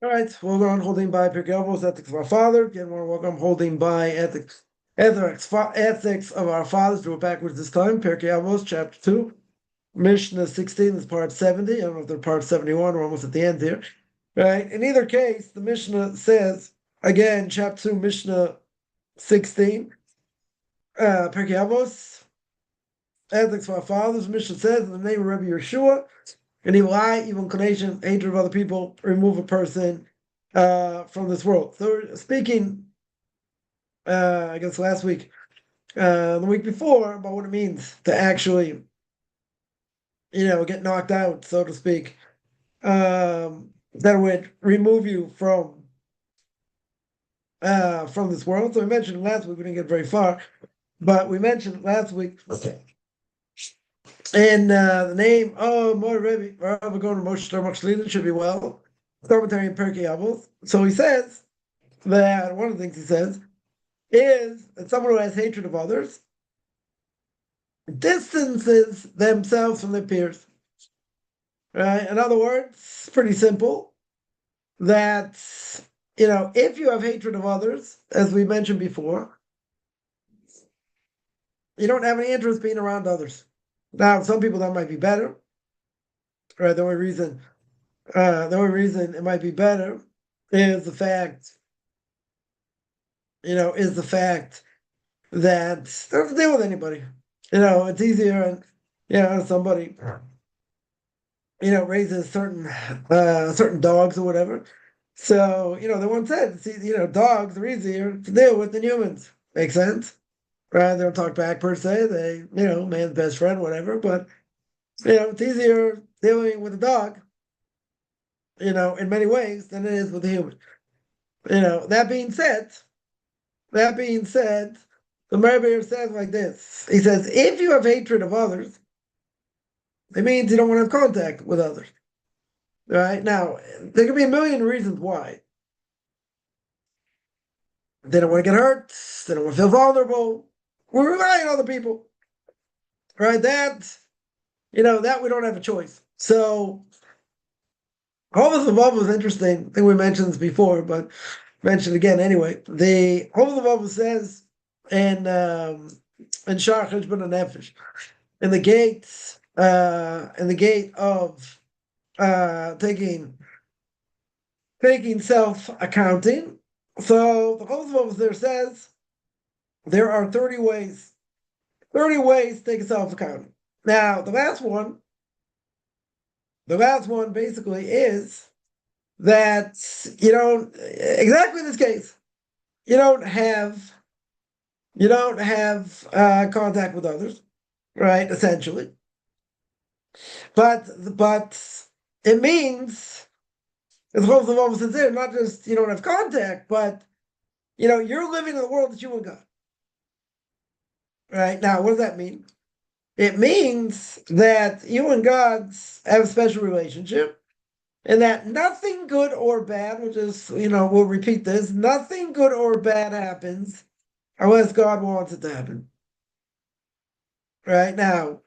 All right, well done. Holding by Pirkei Avos, ethics of our father. Again, want to welcome holding by ethics of our fathers. Do it backwards this time. Pirkei Avos, chapter 2, Mishnah 16 is part 70. I don't know if they're part 71. We're almost at the end here. Right. In either case, the Mishnah says again, chapter 2, Mishnah 16, Pirkei Avos, ethics of our fathers. Mishnah says in the name of Rabbi Yeshua, an evil eye, evil inclination, hatred of other people, remove a person from this world. So we're speaking, I guess last week, the week before, about what it means to actually, get knocked out, so to speak. That would remove you from this world. So we mentioned last week, we didn't get very far, but we mentioned last week. Okay. In the name of Mor Rebbe, Rabbi Gon Moshe Moshe should be well. Commentary in Pirkei Avos. So he says that one of the things he says is that someone who has hatred of others distances themselves from their peers. Right? In other words, pretty simple. That if you have hatred of others, as we mentioned before, you don't have any interest being around others. Now, some people that might be better. Right? The only reason it might be better is the fact, that they don't have to deal with anybody. It's easier, and somebody, raises certain dogs or whatever. So, they once said, see, dogs are easier to deal with than humans. Makes sense? Right? They don't talk back per se. They, man's best friend, whatever. But, it's easier dealing with a dog, in many ways than it is with a human. That being said, the Rebbe says like this. He says, if you have hatred of others, it means you don't want to have contact with others. Right? Now, there could be a million reasons why. They don't want to get hurt. They don't want to feel vulnerable. We rely on other people. Right? That we don't have a choice. So, Hovas of was interesting. I think we mentioned this before, but mentioned again anyway. The Hovas of says in Shar Cheshbon Nefesh, in the gate of taking self-accounting. So the Hovas there says there are 30 ways to take a self-accounting. Now the last one basically is that you don't exactly in this case you don't have contact with others, right? Essentially, but it means as well as the moment sincere, not just you don't have contact, but you're living in the world that you and God. Right now, what does that mean? It means that you and God have a special relationship, and that nothing good or bad, which is, we'll repeat this, nothing good or bad happens unless God wants it to happen. Right now,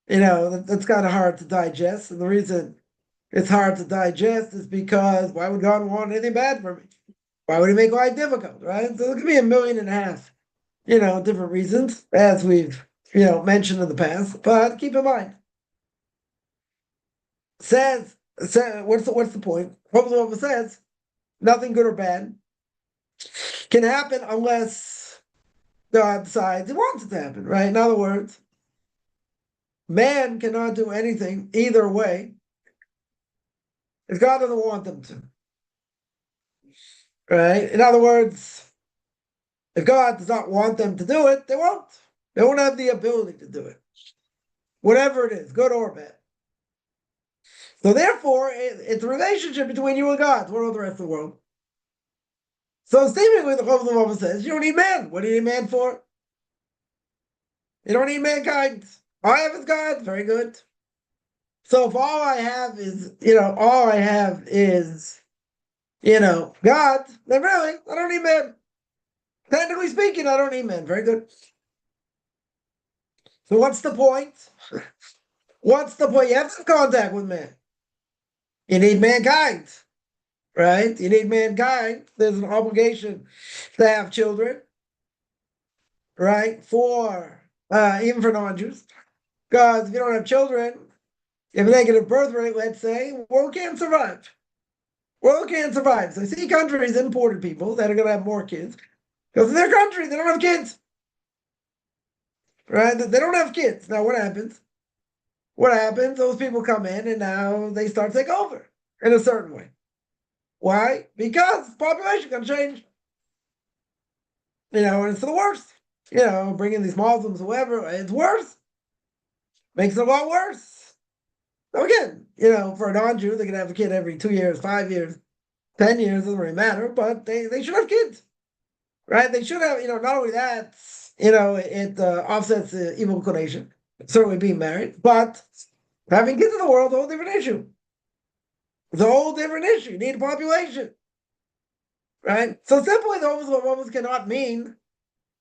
that's kind of hard to digest. And the reason it's hard to digest is because why would God want anything bad for me? Why would he make life difficult, right? So there could be 1.5 million, different reasons, as we've, mentioned in the past. But keep in mind, says what's the point? Hopefully, says nothing good or bad can happen unless God decides he wants it to happen, right? In other words, man cannot do anything either way if God doesn't want them to, right? In other words, if God does not want them to do it, they won't. They won't have the ability to do it, whatever it is, good or bad. So therefore, it's a relationship between you and God. What about the rest of the world? So seemingly, the Chofetz Chaim says, you don't need man. What do you need man for? You don't need mankind. All I have is God. Very good. So if all I have is, God, then really, I don't need man. Technically speaking, I don't need man. Very good. So what's the point? What's the point? You have some contact with man. You need mankind, right? You need mankind. There's an obligation to have children, right? For even for non-Jews, because if you don't have children, if a negative birth rate, let's say, world can't survive. World can't survive. So I see countries imported people that are going to have more kids because in their country they don't have kids, right? They don't have kids. Now what happens? What happens? Those people come in and now they start to take over in a certain way. Why? Because population going to change. And it's the worst. Bringing these Muslims, whoever, it's worse. Makes it a lot worse. So again, for a non-Jew, they can have a kid every 2 years, 5 years, 10 years, doesn't really matter, but they should have kids, right? They should have, not only that, it offsets the evil inclination, certainly being married, but having kids in the world is a whole different issue. It's a whole different issue. You need a population, right? So simply the homosexual cannot mean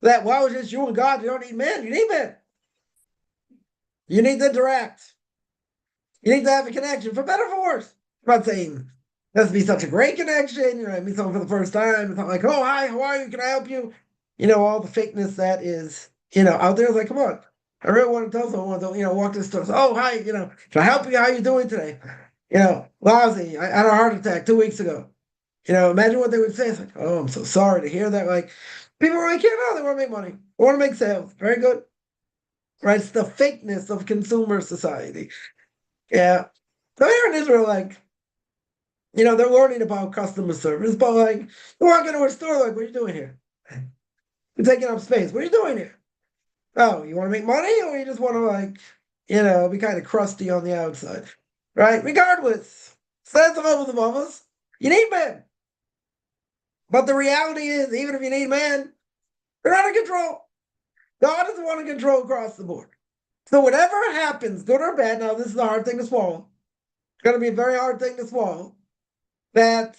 that, well, it's just you and God, you don't need men. You need men. You need to interact. You need to have a connection, for better or for worse. I'm not saying it has to be such a great connection. I meet someone for the first time. It's not like, oh, hi, how are you? Can I help you? All the fakeness that is, out there. It's like, come on. I really want to tell someone, walk to the store. Oh, hi, can I help you? How are you doing today? Lousy. I had a heart attack 2 weeks ago. Imagine what they would say. It's like, oh, I'm so sorry to hear that. Like, people really care. No, they want to make money. They want to make sales. Very good. Right? It's the fakeness of consumer society. Yeah. So here in Israel, they're learning about customer service, but you walk into a store, what are you doing here? You're taking up space. What are you doing here? Oh, you want to make money, or you just want to be kind of crusty on the outside, right? Regardless, says the Avos, you need men. But the reality is, even if you need men, they're not in control. God is the one in control across the board. So whatever happens, good or bad, now this is a hard thing to swallow. It's going to be a very hard thing to swallow. That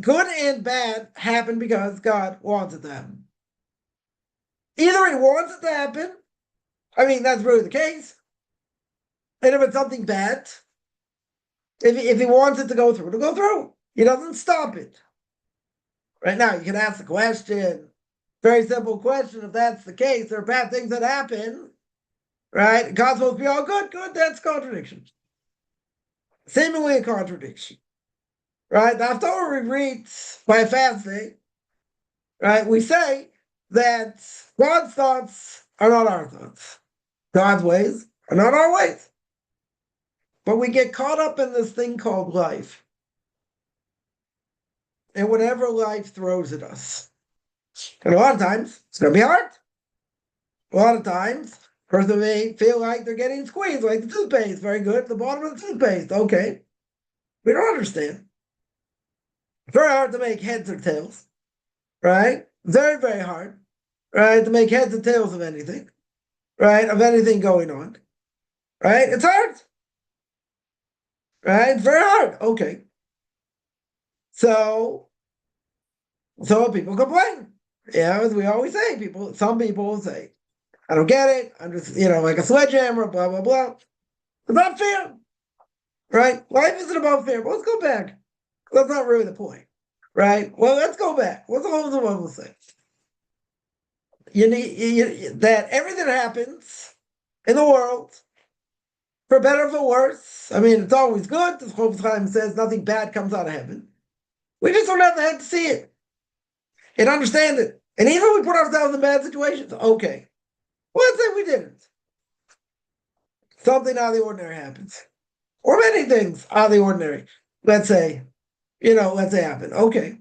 good and bad happen because God wants it to happen. Either he wants it to happen, that's really the case. And if it's something bad, if he wants it to go through, it'll go through. He doesn't stop it. Right now, you can ask the question, very simple question, if that's the case, there are bad things that happen, right? God's supposed to be all good, that's contradiction. Seemingly a contradiction. Right? The Haftarah we read by fasting, right? We say that God's thoughts are not our thoughts. God's ways are not our ways. But we get caught up in this thing called life. And whatever life throws at us. And a lot of times, it's going to be hard. A lot of times, a person may feel like they're getting squeezed, like the toothpaste, very good, the bottom of the toothpaste. Okay. We don't understand. It's very hard to make heads or tails, right? Very, very hard, right? To make heads or tails of anything, right? Of anything going on, right? It's hard, right? It's very hard. Okay. So people complain. Yeah, as we always say, some people will say, I don't get it. I'm just, like a sledgehammer, blah, blah, blah. It's not fair, right? Life isn't about fair, but let's go back. That's not really the point, right? Well, let's go back. What's the whole one will say? You need that everything that happens in the world, for better or for worse. It's always good. The whole time says nothing bad comes out of heaven. We just don't have the head to see it and understand it. And even if we put ourselves in bad situations, okay. Well, let's say we didn't. Something out of the ordinary happens. Or many things out of the ordinary. Let's say happen. Okay.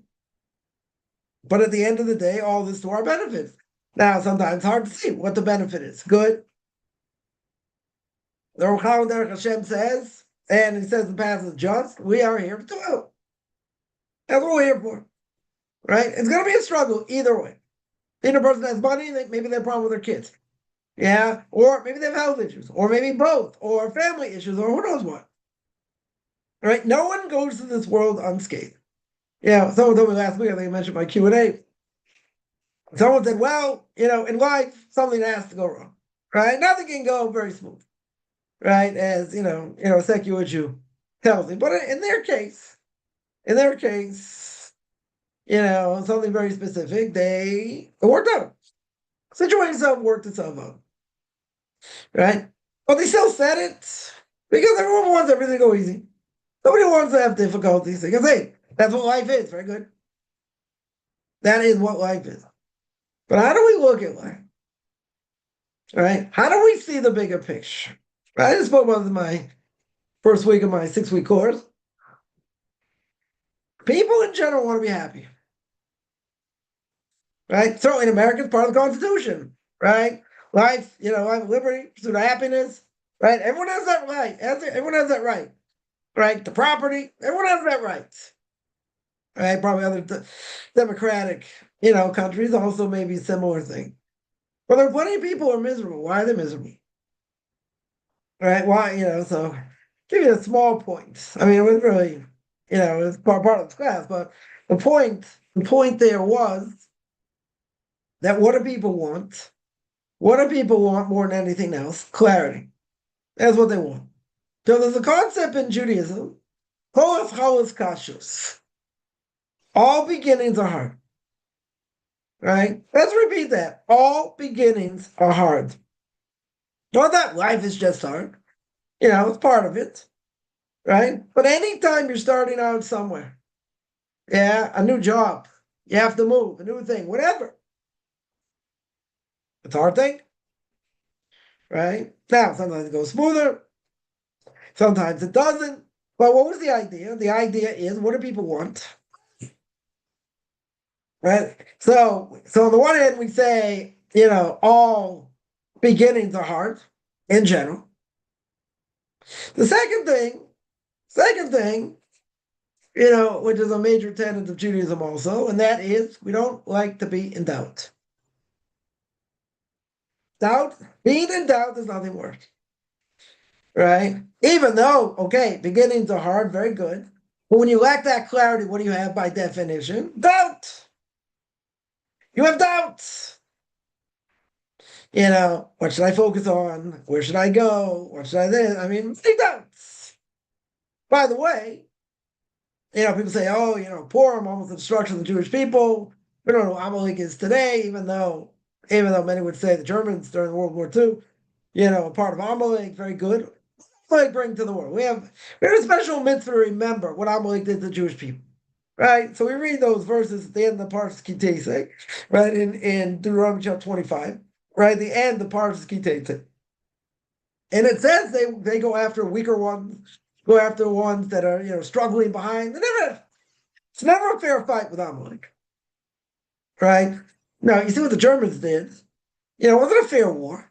But at the end of the day, all this to our benefit. Now, sometimes it's hard to see what the benefit is. Good. The Rochal Derech Hashem says, and he says the path is just, we are here to do. That's what we're here for. Right? It's going to be a struggle either way. Either person has money, maybe they have a problem with their kids. Yeah? Or maybe they have health issues. Or maybe both. Or family issues. Or who knows what. Right? No one goes to this world unscathed. Yeah, someone told me last week, I think I mentioned my Q&A. Someone said, well, in life, something has to go wrong. Right? Nothing can go very smooth. Right? As, a secular Jew tells me. But in their case, In their case, something very specific, it worked out. Situation itself worked itself out, right? But they still said it because everyone wants everything to go easy. Nobody wants to have difficulties because, hey, that's what life is. Very good. That is what life is. But how do we look at life? Right? How do we see the bigger picture? I just spoke about my first week of my 6-week course. People in general want to be happy. Right? Certainly in America, it's part of the Constitution. Right? Life, life, liberty, pursuit of happiness. Right? Everyone has that right. Everyone has that right. Right? The property, everyone has that right. Right? Probably other democratic, countries also maybe similar thing. But there are plenty of people who are miserable. Why are they miserable? Right? Why, so give you a small point. I mean, it was really, it was part of the class, but the point there was that what do people want? What do people want more than anything else? Clarity. That's what they want. So there's a concept in Judaism, Kolas Chalas Kashus. All beginnings are hard. Right? Let's repeat that. All beginnings are hard. Not that life is just hard. It's part of it. Right? But anytime you're starting out somewhere, a new job, you have to move, a new thing, whatever. It's a hard thing. Right? Now, sometimes it goes smoother, sometimes it doesn't. But what was the idea? The idea is, what do people want? Right? So on the one hand, we say, all beginnings are hard in general. The second thing, which is a major tenet of Judaism also, and that is we don't like to be in doubt. Being in doubt is nothing worse. Right? Even though, okay, beginnings are hard, very good. But when you lack that clarity, what do you have by definition? Doubt. You have doubts. What should I focus on? Where should I go? What should I do? I mean, many doubts. By the way, people say, oh, Purim, almost the destruction of the Jewish people. We don't know what Amalek is today, even though many would say the Germans during World War II, a part of Amalek, very good. Amalek bring to the world. We have a special mitzvah to remember what Amalek did to the Jewish people. Right? So we read those verses at the end of the Parshas Kitesek, right, in Deuteronomy chapter 25, right, the end of Parshas Kitesek. And it says they go after weaker ones, go after ones that are, struggling behind. It's never a fair fight with Amalek. Right? Now, you see what the Germans did. It wasn't a fair war.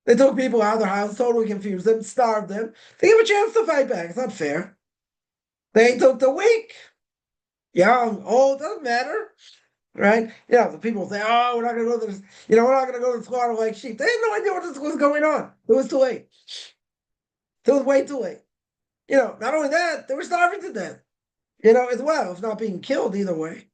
They took people out of their house, totally confused them, starved them. They gave a chance to fight back. It's not fair. They took the weak. Young, old, doesn't matter. Right? The people say, oh, we're not going to go to this, we're not going to go to the slaughter like sheep. They had no idea what was going on. It was too late. It was way too late. Not only that, they were starving to death, as well, if not being killed either way.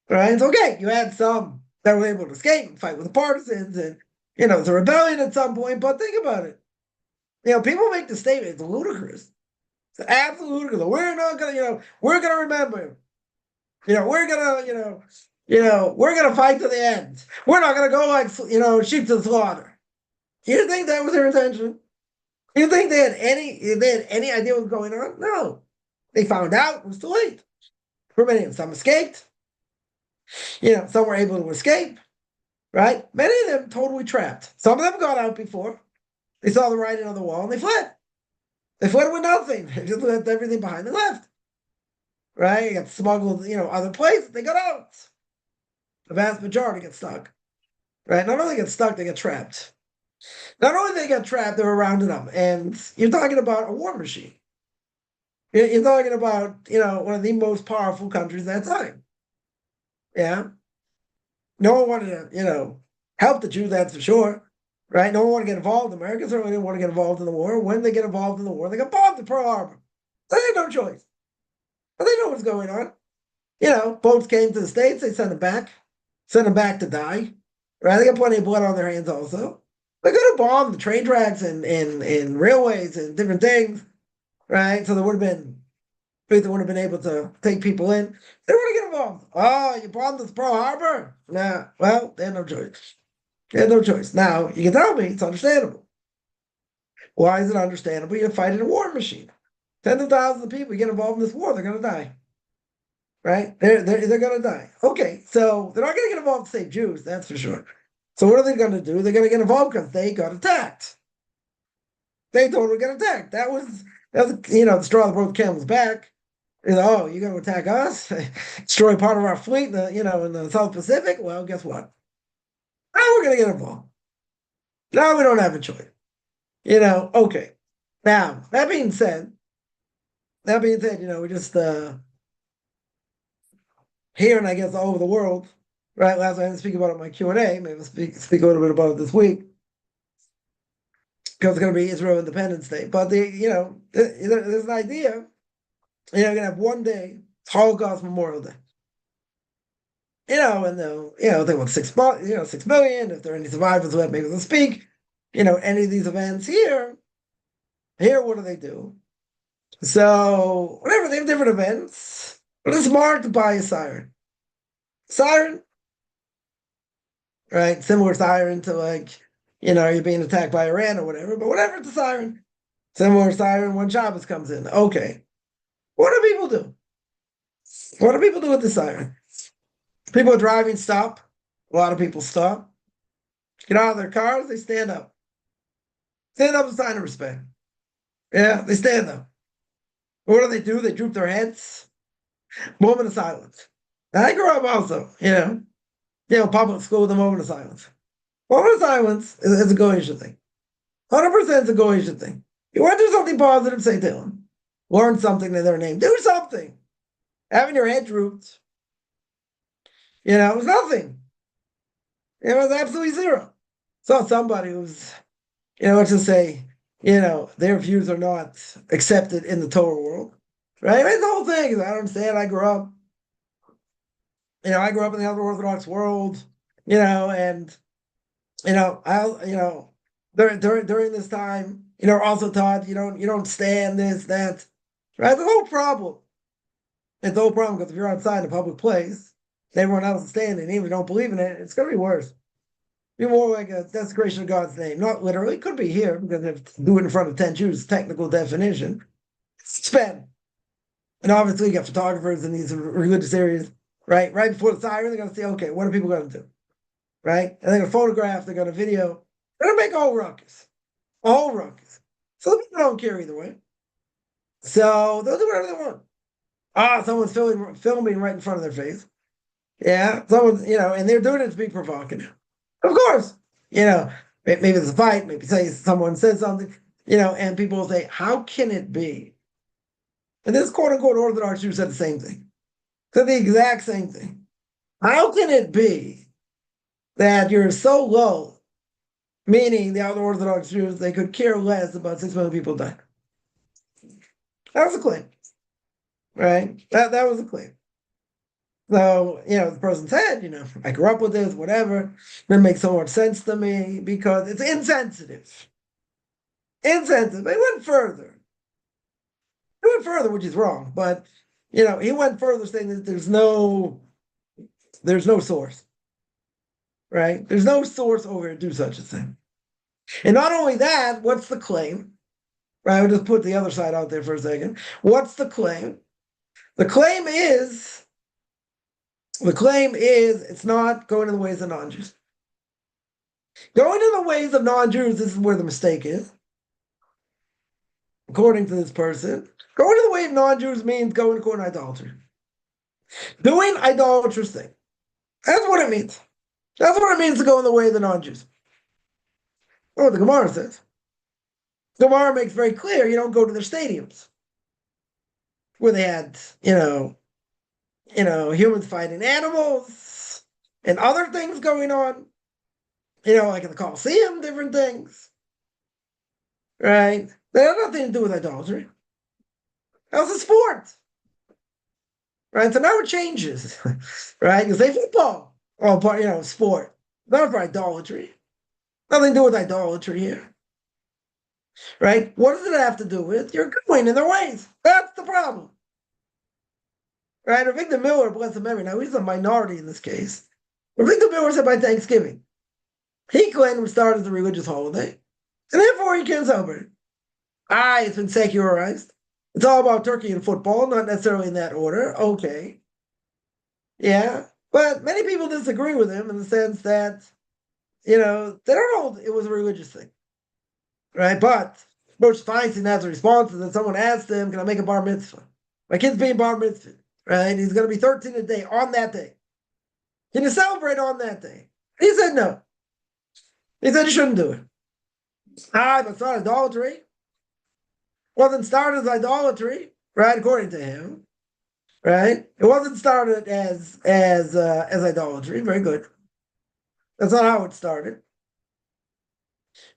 Right? It's okay. You had some that were able to escape and fight with the partisans and, it's a rebellion at some point, but think about it. People make the statement, it's ludicrous. It's absolutely ludicrous. We're not going to, we're going to remember him. We're going to, we're going to fight to the end. We're not going to go like, sheep to the slaughter. You think that was their intention? You think they had any idea what was going on? No. They found out, it was too late. For many of them, some escaped. Some were able to escape. Right? Many of them totally trapped. Some of them got out before. They saw the writing on the wall and they fled. They fled with nothing. They just left everything behind and left. Right? They got smuggled, other places. They got out. The vast majority get stuck. Right? Not only get stuck, they get trapped. Not only they get trapped, they were rounded up. And you're talking about a war machine. You're talking about, one of the most powerful countries at that time. Yeah. No one wanted to, help the Jews, that's for sure. Right? No one wanted to get involved. Americans certainly didn't want to get involved in the war. When they get involved in the war, they got bombed at Pearl Harbor. They had no choice. But they know what's going on. Boats came to the States, they sent them back to die. Right? They got plenty of blood on their hands also. They could have bombed the train tracks and railways and different things. Right? So there would have been They wouldn't have been able to take people in. They want to get involved. Oh, you bombed the Pearl Harbor? Nah. Well, they had no choice. They had no choice. Now, you can tell me it's understandable. Why is it understandable? You're fighting a war machine. Tens of thousands of people get involved in this war, they're going to die. Right? They're going to die. Okay, so they're not going to get involved to save Jews, that's for sure. So what are they going to do? They're going to get involved because they got attacked. They totally got attacked. That was the straw that broke the camel's back. Oh, you're going to attack us? Destroy part of our fleet, in the South Pacific? Well, guess what? Now we're going to get involved. Now we don't have a choice. Okay. Now, that being said, we're just here and I guess all over the world, right? Last I didn't speak about it in my Q&A. Maybe I'll speak a little bit about it this week because it's going to be Israel Independence Day. But there's an idea. You're going to have one day, Holocaust Memorial Day. And they want 6 million. If there are any survivors left, maybe they'll speak. Any of these events here, what do they do? So whatever, they have different events, but it's marked by a siren. Siren, right? Similar siren to you're being attacked by Iran or whatever, but whatever, it's a siren. Similar siren when Shabbos comes in. Okay. What do people do? What do people do with the siren? People are driving, stop. A lot of people stop. Get out of their cars, they stand up. Stand up is a sign of respect. Yeah, they stand up. What do? They droop their heads. Moment of silence. And I grew up also, public school, the moment of silence. Moment of silence is a Goyish thing. 100% is a Goyish thing. You want to do something positive, say to them. Learn something in their name. Do something. Having your head drooped, it was nothing. It was absolutely zero. Saw somebody who's, let's just say, their views are not accepted in the Torah world, right? That's the whole thing. I don't understand. I grew up in the other Orthodox world, and during this time, also taught you don't stand this, that, right? The whole problem. It's the whole problem because if you're outside in a public place, and everyone else is standing, even if you don't believe in it, it's gonna be worse. Be more like a desecration of God's name. Not literally, it could be here, because if to do it in front of 10 Jews, technical definition. Spend. And obviously you got photographers in these religious areas, right? Right before the siren, they're gonna say, okay, what are people gonna do? Right? And they're gonna photograph, they're gonna video, they're gonna make a whole ruckus. A whole ruckus. So the people don't care either way. So they'll do whatever they want. Someone's filming right in front of their face. Yeah, someone, and they're doing it to be provocative. Of course, maybe there's a fight, maybe someone says something, and people will say, how can it be? And this quote unquote Orthodox Jew said the same thing. Said the exact same thing. How can it be that you're so low, meaning the other Orthodox Jews, they could care less about 6 million people dying? That was a claim, right? That was a claim. So, the person said, I grew up with this, whatever. It makes so much sense to me because it's insensitive. Insensitive. He went further. Which is wrong. But, he went further saying that there's no source. Right? There's no source over to do such a thing. And not only that, what's the claim? Right? I'll just put the other side out there for a second. What's the claim? The claim is it's not going in the ways of non-Jews. Going in the ways of non-Jews, this is where the mistake is. According to this person, going in the way of non-Jews means going according to idolatry. Doing idolatrous thing. That's what it means. That's what it means to go in the way of the non-Jews. That's what the Gemara says. The Gemara makes very clear you don't go to their stadiums where they had, humans fighting animals and other things going on, like in the Colosseum, different things, right? They have nothing to do with idolatry. That was a sport, right? So now it changes, right? You say football, sport, not for idolatry. Nothing to do with idolatry here, right? What does it have to do with? You're going in their ways. That's the problem. right? Victor Miller, bless him memory. Now he's a minority in this case. Victor Miller said by Thanksgiving, he claimed it started as a religious holiday, and therefore he can't celebrate it. It's been secularized. It's all about turkey and football, not necessarily in that order. Okay. Yeah. But many people disagree with him in the sense that, they don't know it was a religious thing. Right? But Moshe Feinstein has a response that someone asked him, can I make a bar mitzvah? My kid's being bar mitzvah. Right? He's going to be 13 a day on that day. Can you celebrate on that day? He said no. He said you shouldn't do it. But it's not idolatry. Wasn't started as idolatry, right? According to him, right? It wasn't started as idolatry. Very good. That's not how it started,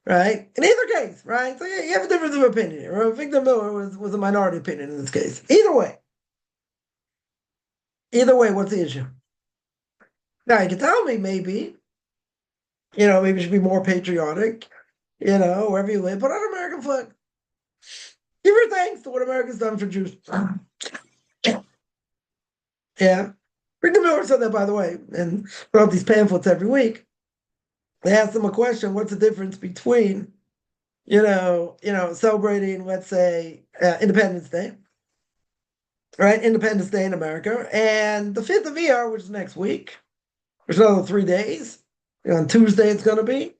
right? In either case, right? So yeah, you have a difference of opinion. Or Victor Miller was a minority opinion in this case. Either way, what's the issue? Now you can tell me maybe you should be more patriotic, wherever you live, put on an American flag. Give your thanks to what America's done for Jews. Yeah. Victor Miller said that, by the way, and wrote these pamphlets every week. They asked him a question: what's the difference between, celebrating, let's say, Independence Day, right? Independence Day in America, and the 5th of Iyar, which is next week. There's another 3 days. On Tuesday, it's going to be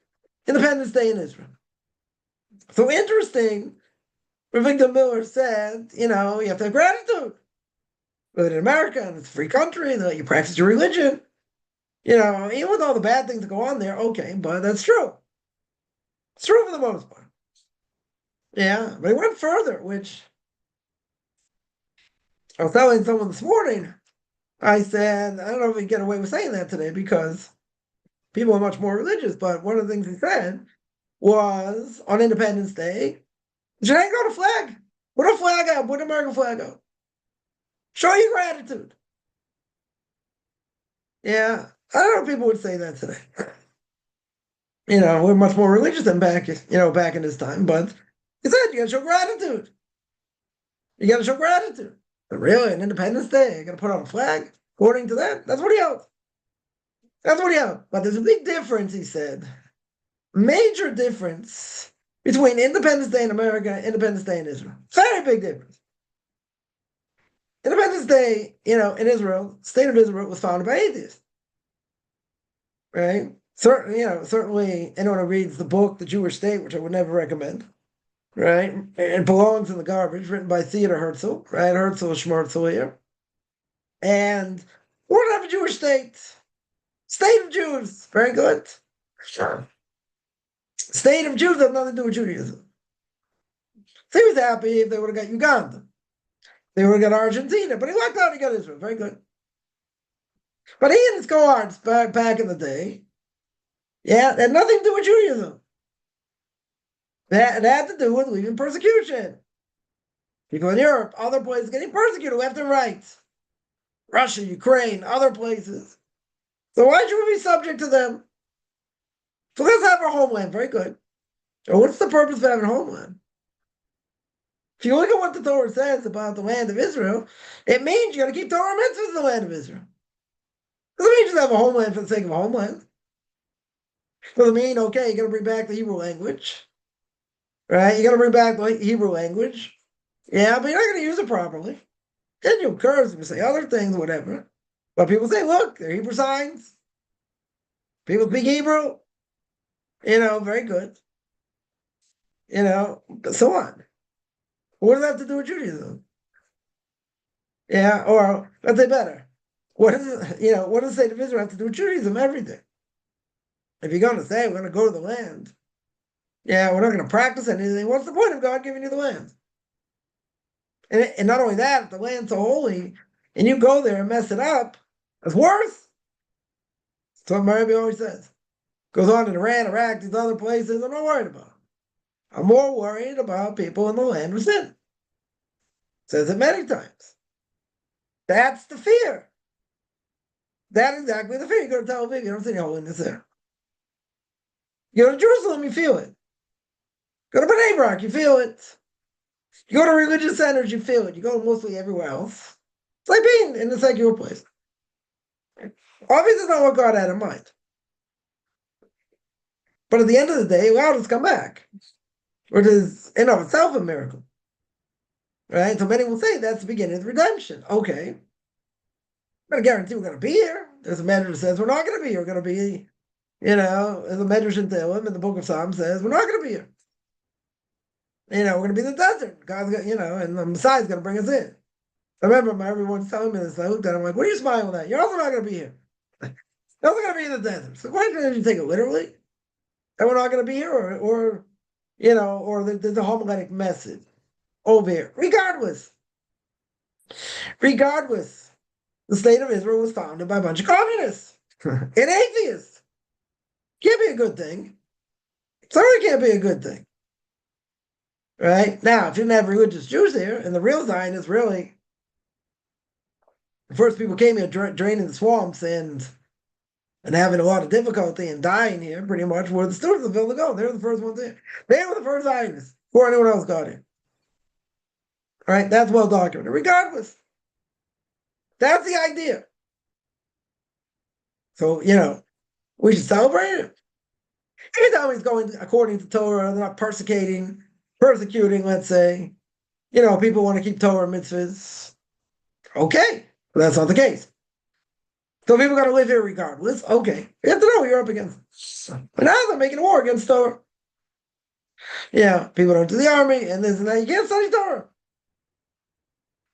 Independence Day in Israel. So interesting. Victor Miller said, you have to have gratitude. But in America, and it's a free country, and you practice your religion. Even with all the bad things that go on there, okay, but that's true. It's true for the most part. Yeah, but he went further, which I was telling someone this morning. I said, I don't know if we can get away with saying that today because people are much more religious, but one of the things he said was on Independence Day, you should hang out a flag. Put a flag out, put an American flag out. Show your gratitude. Yeah, I don't know if people would say that today. We're much more religious than back in this time, but he said you gotta show gratitude. You gotta show gratitude. But really, on Independence Day, you gotta put on a flag? According to that, that's what he held. That's what he held. But there's a big difference, he said. Major difference between Independence Day in America and Independence Day in Israel. Very big difference. Independence Day, in Israel, state of Israel was founded by atheists. Right? Certainly anyone who reads the book, The Jewish State, which I would never recommend, right? It belongs in the garbage, written by Theodor Herzl, right? Herzl is Schmerzel here. And we're going to have a Jewish state. State of Jews. Very good. State of Jews has nothing to do with Judaism. So he was happy if they would have got Uganda. They would have got Argentina, but he lucked out, he got Israel. Very good. But he and his cohorts back in the day, it had nothing to do with Judaism. It had to do with leaving persecution. People in Europe, other places getting persecuted left and right. Russia, Ukraine, other places. So why should we be subject to them? So let's have our homeland. Very good. So what's the purpose of having a homeland? If you look at what the Torah says about the land of Israel, it means you got to keep Torah mitzvahs in the land of Israel. It doesn't mean just have a homeland for the sake of a homeland. It doesn't mean, okay, you got to bring back the Hebrew language. Right? You got to bring back the Hebrew language. Yeah, but you're not going to use it properly. Then you'll curse and say other things, whatever. But people say, look, they're Hebrew signs. People speak Hebrew. Very good. So on. What does that have to do with Judaism? Yeah, or let's say better. What does the state of Israel have to do with Judaism? Everything. If you're going to say we're going to go to the land, we're not going to practice anything, what's the point of God giving you the land? And not only that, if the land's so holy, and you go there and mess it up, it's worse. That's what Marabi always says. Goes on in Iran, Iraq, these other places, I'm not worried about. I'm more worried about people in the land of sin. Says it many times. That's the fear. That's exactly the fear. You go to Tel Aviv, you don't see any holiness there. You go to Jerusalem, you feel it. Go to Bnei Brak, you feel it. You go to religious centers, you feel it. You go mostly everywhere else. It's like being in a secular place. Obviously, it's not what God had in mind. But at the end of the day, allowed us to come back, which is in of itself a miracle. Right? So many will say that's the beginning of redemption. Okay. I'm going to guarantee we're going to be here. There's a measure that says we're not going to be here. We're going to be, there's a measure in Tehillim in the book of Psalms says we're not going to be here. We're going to be in the desert. God's going and the Messiah's going to bring us in. I remember everyone's telling me this. I looked at him like, what are you smiling at? You're also not going to be here. You're also going to be in the desert. So why did you take it literally? And we're not going to be here, or there's a homiletic message over here. Regardless, the state of Israel was founded by a bunch of communists and atheists. Can't be a good thing. Certainly can't be a good thing. Right? Now, if you didn't have religious Jews here, and the real Zionists really, the first people came here draining the swamps and having a lot of difficulty and dying here, pretty much, were the students of Vilna Gaon. They were the first ones here. They were the first Zionists before anyone else got here. All right? That's well documented. Regardless, that's the idea. So, we should celebrate it. Anytime he's going according to Torah, they're not persecuting, let's say. People want to keep Torah mitzvahs. Okay, but that's not the case. So people got to live here regardless. Okay, you have to know what you're up against. But now they're making a war against Torah. Yeah, people don't do the army, and this and that. You can't study Torah.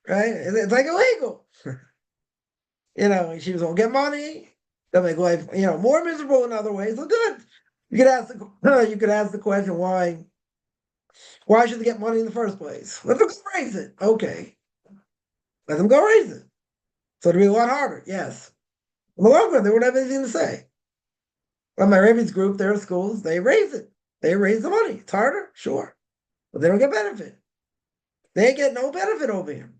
Right? It's like illegal. Yeshivas won't get money. They'll make life, more miserable in other ways. Well, good. You could ask the question, why should they get money in the first place? Let them go raise it. Okay. Let them go raise it. So it'll be a lot harder. Yes. In the long run, they wouldn't have anything to say. Well, my Rebbe's group, their schools, they raise it. They raise the money. It's harder, sure. But they don't get benefit. They get no benefit over here.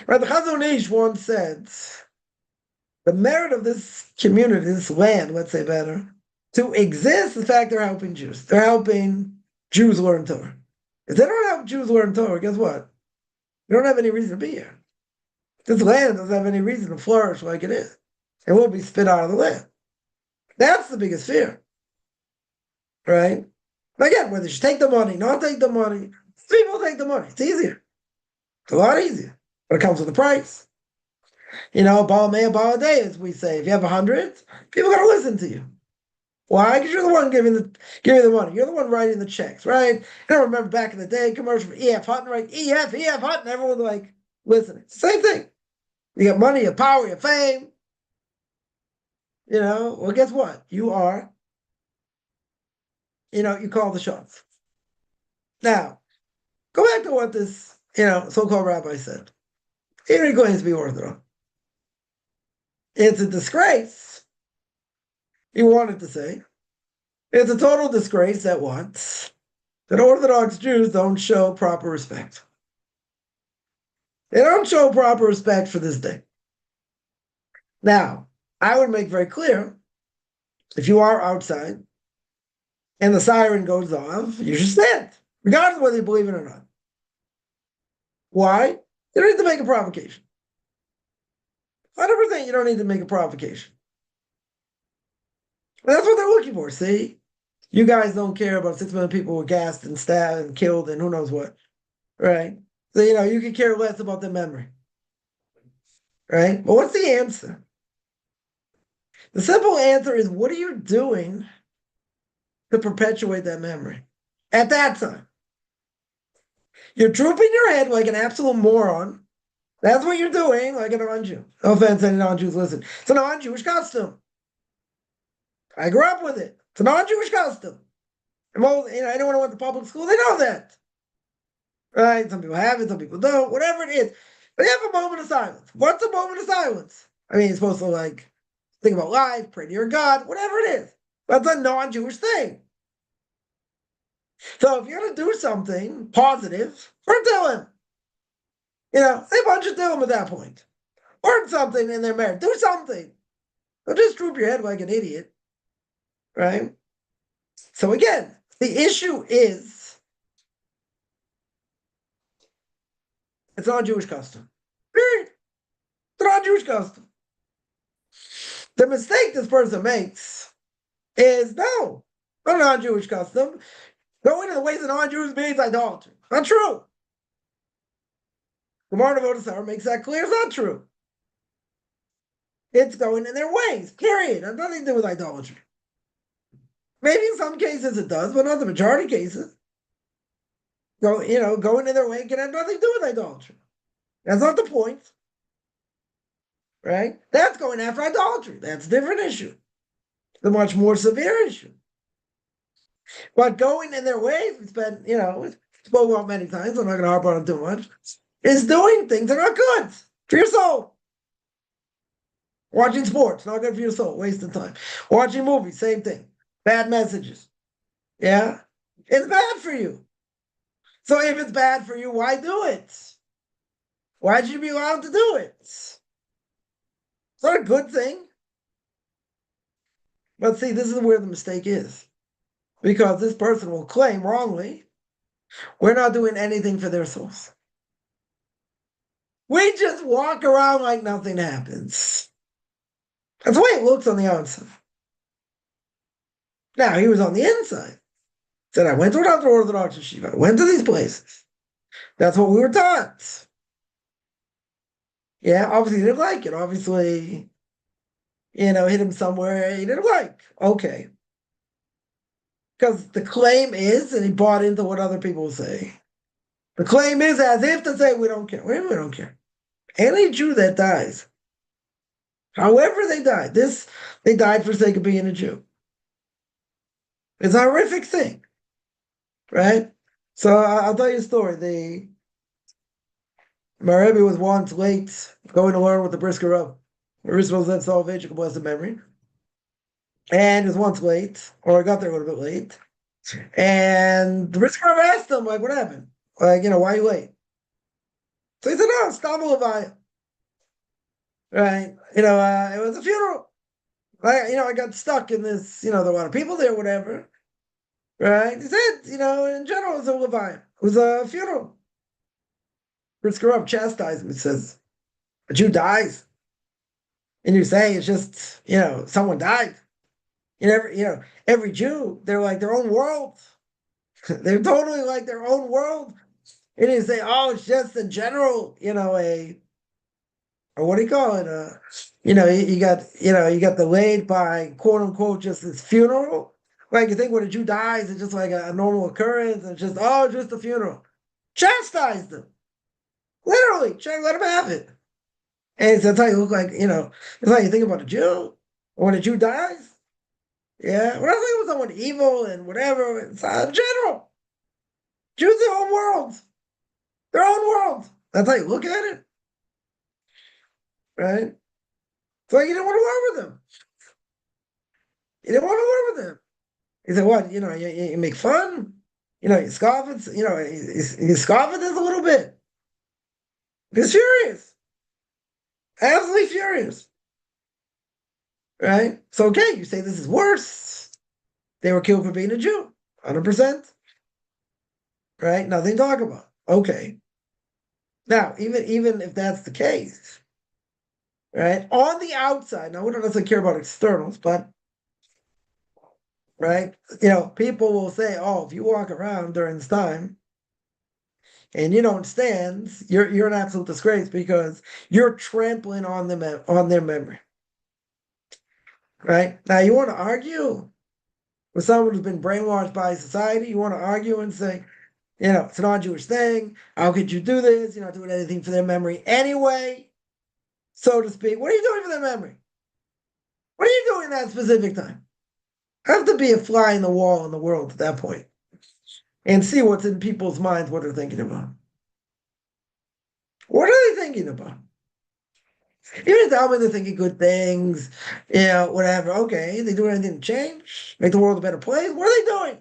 Right? The Chazon Ish once said, the merit of this community, this land, let's say better, to exist, the fact they're helping Jews. They're helping Jews learn Torah. If they don't help Jews learn Torah, guess what? They don't have any reason to be here. This land doesn't have any reason to flourish like it is. It will be spit out of the land. That's the biggest fear. Right? But again, whether you should take the money, not take the money, people take the money. It's easier. It's a lot easier. But it comes with a price. Baal Mea, Baal Day, as we say. If you have 100, people got to listen to you. Why? Because you're the one giving the money. You're the one writing the checks, right? I remember back in the day, commercial for E.F. Hutton, right? E.F. Hutton. Everyone was like, listening. Same thing. You got money, you have power, you have fame. Well, guess what? You are, you call the shots. Now, go back to what this, so-called rabbi said. He claims to be Orthodox. It's a disgrace. He wanted to say, it's a total disgrace that Orthodox Jews don't show proper respect. They don't show proper respect for this day. Now, I would make very clear, if you are outside and the siren goes off, you should stand, regardless of whether you believe it or not. Why? You don't need to make a provocation. 100% you don't need to make a provocation. And that's what they're looking for, see? You guys don't care about 6 million people who were gassed and stabbed and killed and who knows what, right? So, you can care less about their memory, right? But what's the answer? The simple answer is, what are you doing to perpetuate that memory at that time? You're drooping your head like an absolute moron. That's what you're doing, like a non-Jew. No offense to any non-Jews, listen. It's a non-Jewish custom. I grew up with it. It's a non-Jewish custom. And anyone who went to public school, they know that. Right? Some people have it, some people don't, whatever it is. They have a moment of silence. What's a moment of silence? I mean, you're supposed to think about life, pray to your God, whatever it is. That's a non-Jewish thing. So if you're going to do something positive, tell him. Say a bunch of him at that point. Learn something in their marriage. Do something. Don't just droop your head like an idiot. Right? So again, the issue is, it's not a Jewish custom. Period. non-Jewish custom. The mistake this person makes is no non-Jewish custom. Going to the ways of non-Jews means idolatry. Not true. The Gemara of Odysseus makes that clear. It's not true. It's going in their ways, period. It has nothing to do with idolatry. Maybe in some cases it does, but not the majority of cases. Going in their way can have nothing to do with idolatry. That's not the point. Right? That's going after idolatry. That's a different issue. The much more severe issue. But going in their ways, we spoke about many times, I'm not going to harp on it too much, is doing things that are not good for your soul. Watching sports, not good for your soul, wasting time. Watching movies, same thing. Bad messages. Yeah? It's bad for you. So if it's bad for you, why do it? Why should you be allowed to do it? It's not a good thing. But see, this is where the mistake is. Because this person will claim wrongly, we're not doing anything for their souls. We just walk around like nothing happens. That's the way it looks on the outside. Now, he was on the inside. Said, I went to another Orthodox yeshiva. I went to these places. That's what we were taught. Yeah, obviously he didn't like it. Obviously, hit him somewhere he didn't like. Okay. Because the claim is, and he bought into what other people say, the claim is as if to say, we don't care. We don't care. Any Jew that dies, however they died, they died for the sake of being a Jew. It's a horrific thing, right? So I'll tell you a story. My Rebbe was once late going to learn with the Brisker Rav. Roosevelt said Soloveitchik, blessed memory. And he was once late, or I got there a little bit late. And the Brisker Rav asked him, what happened? Why are you late? So he said, no, Stam Levaya. Right? It was a funeral. I got stuck in this, there were a lot of people there, whatever. Right? He said, in general, it was a Levaya. It was a funeral. Brisker Rav chastised him. He says, a Jew dies. And you say it's just, someone died. Every Jew, they're like their own world. They're totally like their own world. And you say, oh, it's just in general, or what do you call it? You got delayed by quote unquote just this funeral. Like you think when a Jew dies, it's just like a normal occurrence. And it's just a funeral. Chastise them. Literally, let them have it. And that's how you look like, that's how you think about a Jew. Or when a Jew dies. Yeah, we're not thinking about someone evil and whatever. It's in general. Jews their own world. Their own world. That's how you look at it. Right? So you didn't want to work with them. You didn't want to work with them. He said, what? You make fun? You scoff at, you scoff at this a little bit. He's furious. Absolutely furious. Right? So, okay, you say this is worse. They were killed for being a Jew. 100%. Right? Nothing to talk about. Okay. Now, even if that's the case, right? On the outside, now we don't necessarily care about externals, but, right? People will say, oh, if you walk around during this time and you don't stand, you're an absolute disgrace because you're trampling on their memory. Right? Now, you want to argue with someone who's been brainwashed by society? You want to argue and say, it's a non-Jewish thing. How could you do this? You're not doing anything for their memory anyway, so to speak. What are you doing for their memory? What are you doing at that specific time? Have to be a fly in the wall in the world at that point and see what's in people's minds, what they're thinking about. What are they thinking about? Even tell me they're thinking good things, whatever. Okay, they doing anything to change, make the world a better place? What are they doing?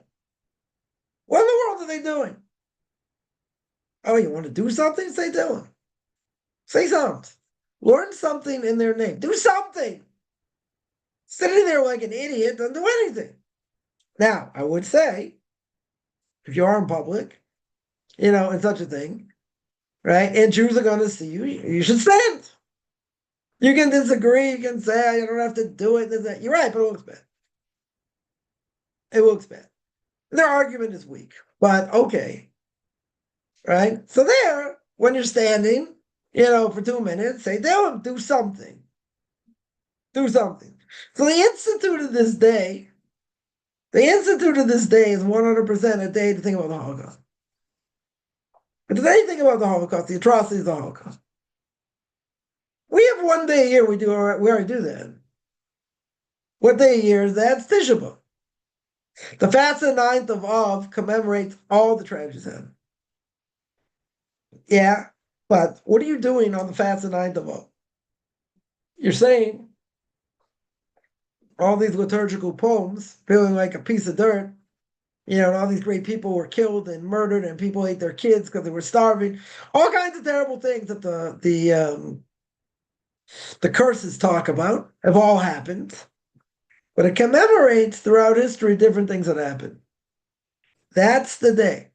What in the world are they doing? Oh, you want to do something? Say to them. Say something. Learn something in their name. Do something. Sitting there like an idiot doesn't do anything. Now, I would say, if you are in public, in such a thing, right, and Jews are going to see you, you should stand. You can disagree. You can say you don't have to do it. You're right, but it looks bad. It looks bad. Their argument is weak, but okay, right? So there, when you're standing, for 2 minutes, say, do something. Do something. So the institute of this day is 100% a day to think about the Holocaust. But today, think about the Holocaust, the atrocities of the Holocaust. We have one day a year we already do that. What day a year is that? It's Tisha B'Av. The fast of the 9th of Av commemorates all the tragedies happened. Yeah, but what are you doing on the fast of the 9th of Av? You're saying all these liturgical poems, feeling like a piece of dirt, and all these great people were killed and murdered, and people ate their kids because they were starving. All kinds of terrible things that the curses talk about have all happened. But it commemorates throughout history different things that happened. That's the day.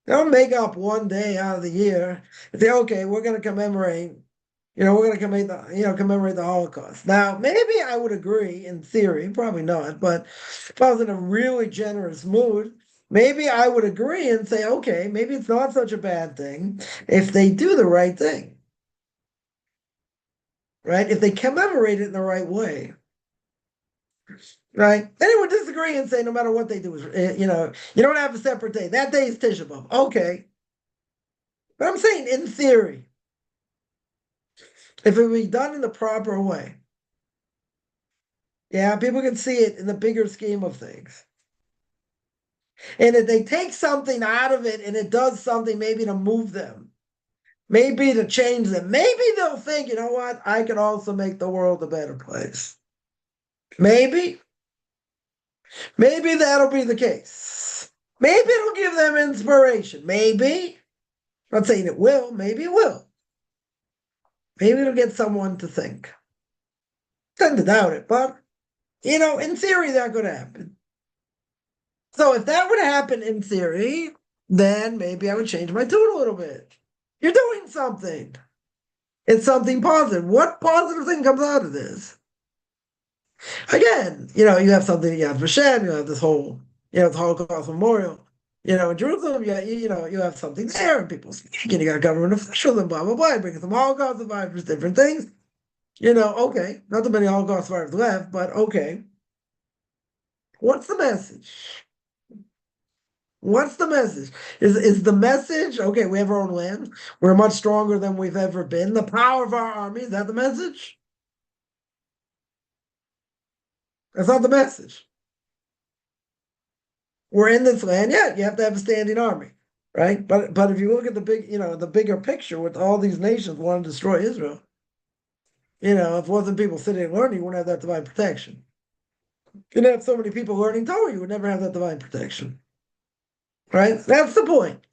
Don't make up one day out of the year and say, okay, we're going to commemorate. We're going to commemorate the Holocaust. Now, maybe I would agree in theory, probably not, but if I was in a really generous mood, maybe I would agree and say, okay, maybe it's not such a bad thing if they do the right thing, right? If they commemorate it in the right way, right? Anyone disagree and say no matter what they do is, you don't have a separate day. That day is Tisha B'Av. Okay. But I'm saying in theory, if it be done in the proper way, yeah, people can see it in the bigger scheme of things. And if they take something out of it and it does something maybe to move them, maybe to change them, maybe they'll think, you know what, I can also make the world a better place. Maybe that'll be the case. Maybe it'll give them inspiration. Maybe. I'm not saying it will. Maybe it will. Maybe it'll get someone to think. Tend to doubt it, but in theory, that could happen. So if that would happen in theory, then maybe I would change my tune a little bit. You're doing something. It's something positive. What positive thing comes out of this? Again, you have something, you have Hashem, you have this whole, the Holocaust Memorial. In Jerusalem, you have something there, and people speak, and you got government officials, and blah, blah, blah, bring some Holocaust survivors, different things. Okay, not that many Holocaust survivors left, but okay. What's the message? What's the message? Is the message, okay, we have our own land, we're much stronger than we've ever been, the power of our army, is that the message? That's not the message. We're in this land, yeah, you have to have a standing army, right? But if you look at the bigger picture with all these nations wanting to destroy Israel, if it wasn't people sitting and learning, you wouldn't have that divine protection. You didn't have so many people learning Torah, you would never have that divine protection. Right? That's the point.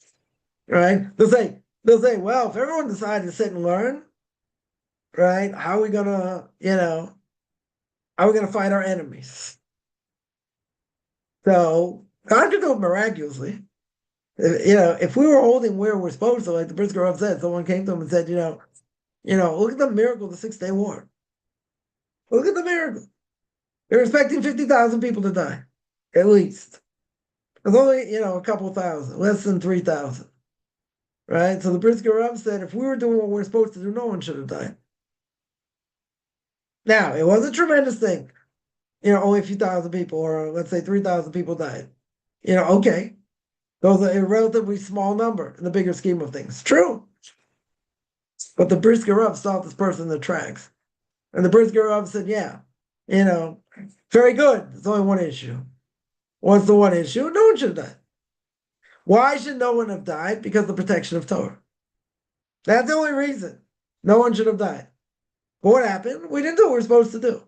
Right? They'll say, well, if everyone decided to sit and learn, right, how are we gonna fight our enemies? So God could do it miraculously. If we were holding where we're supposed to, like the Pirkei Avos said, someone came to him and said, look at the miracle of the 6-day war. Look at the miracle. They're expecting 50,000 people to die, at least. There's only, a couple thousand, less than 3,000. Right? So the Pirkei Avos said, if we were doing what we're supposed to do, no one should have died. Now, it was a tremendous thing. Only a few thousand people, or let's say 3,000 people died. Okay. Those are a relatively small number in the bigger scheme of things. True. But the Pirkei Avos stopped this person in the tracks. And the Pirkei Avos said, yeah, very good. There's only one issue. What's the one issue? No one should have died. Why should no one have died? Because of the protection of Torah. That's the only reason. No one should have died. But what happened? We didn't do what we were supposed to do.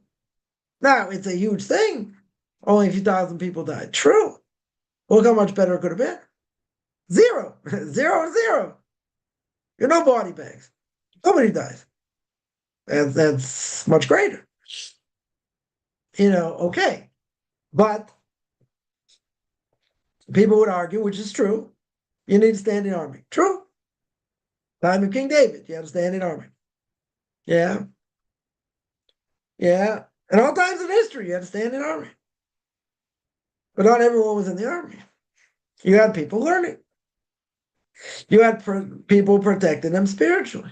Now, it's a huge thing. Only a few thousand people died. True. Look how much better it could have been. 0. 0. You're no body bags. Nobody dies. And that's much greater. Okay. But people would argue, which is true, you need a standing army. True. Time of King David, you had a standing army. Yeah. Yeah. At all times in history, you had a standing army. But not everyone was in the army. You had people learning. You had people protecting them spiritually.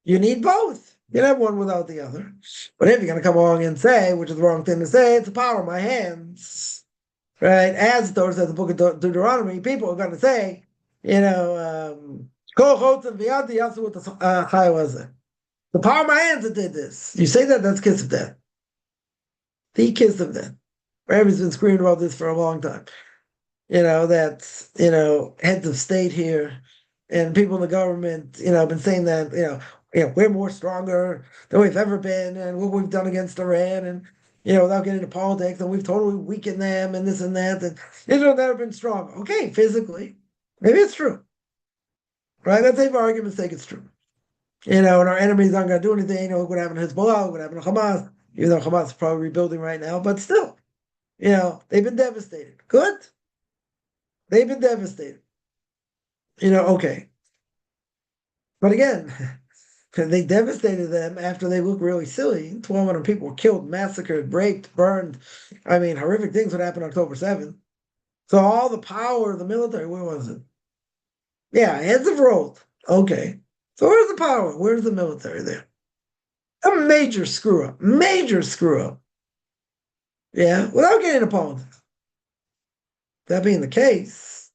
You need both. You don't have one without the other. But if you're going to come along and say, which is the wrong thing to say, it's the power of my hands, right? As Torah says, the book of Deuteronomy, people are going to say, the power of my hands that did this. You say that, that's kiss of death. The kiss of death. Rabbi's been screaming about this for a long time. That's, heads of state here and people in the government, have been saying that, we're more stronger than we've ever been and what we've done against Iran and, without getting into politics and we've totally weakened them and this and that. And Israel's never been strong. Okay, physically, maybe it's true, right? Let's say for argument's sake, it's true. And our enemies aren't going to do anything. Look what happened to Hezbollah, look what happened to Hamas, even though Hamas is probably rebuilding right now, but still, they've been devastated. Good. They've been devastated. Okay. But again, they devastated them after they looked really silly. 1,200 people were killed, massacred, raped, burned. I mean, horrific things would happen October 7th. So all the power of the military, where was it? Yeah, heads have rolled. Okay. So where's the power? Where's the military there? A major screw up. Major screw up. Yeah, without getting into politics. That being the case,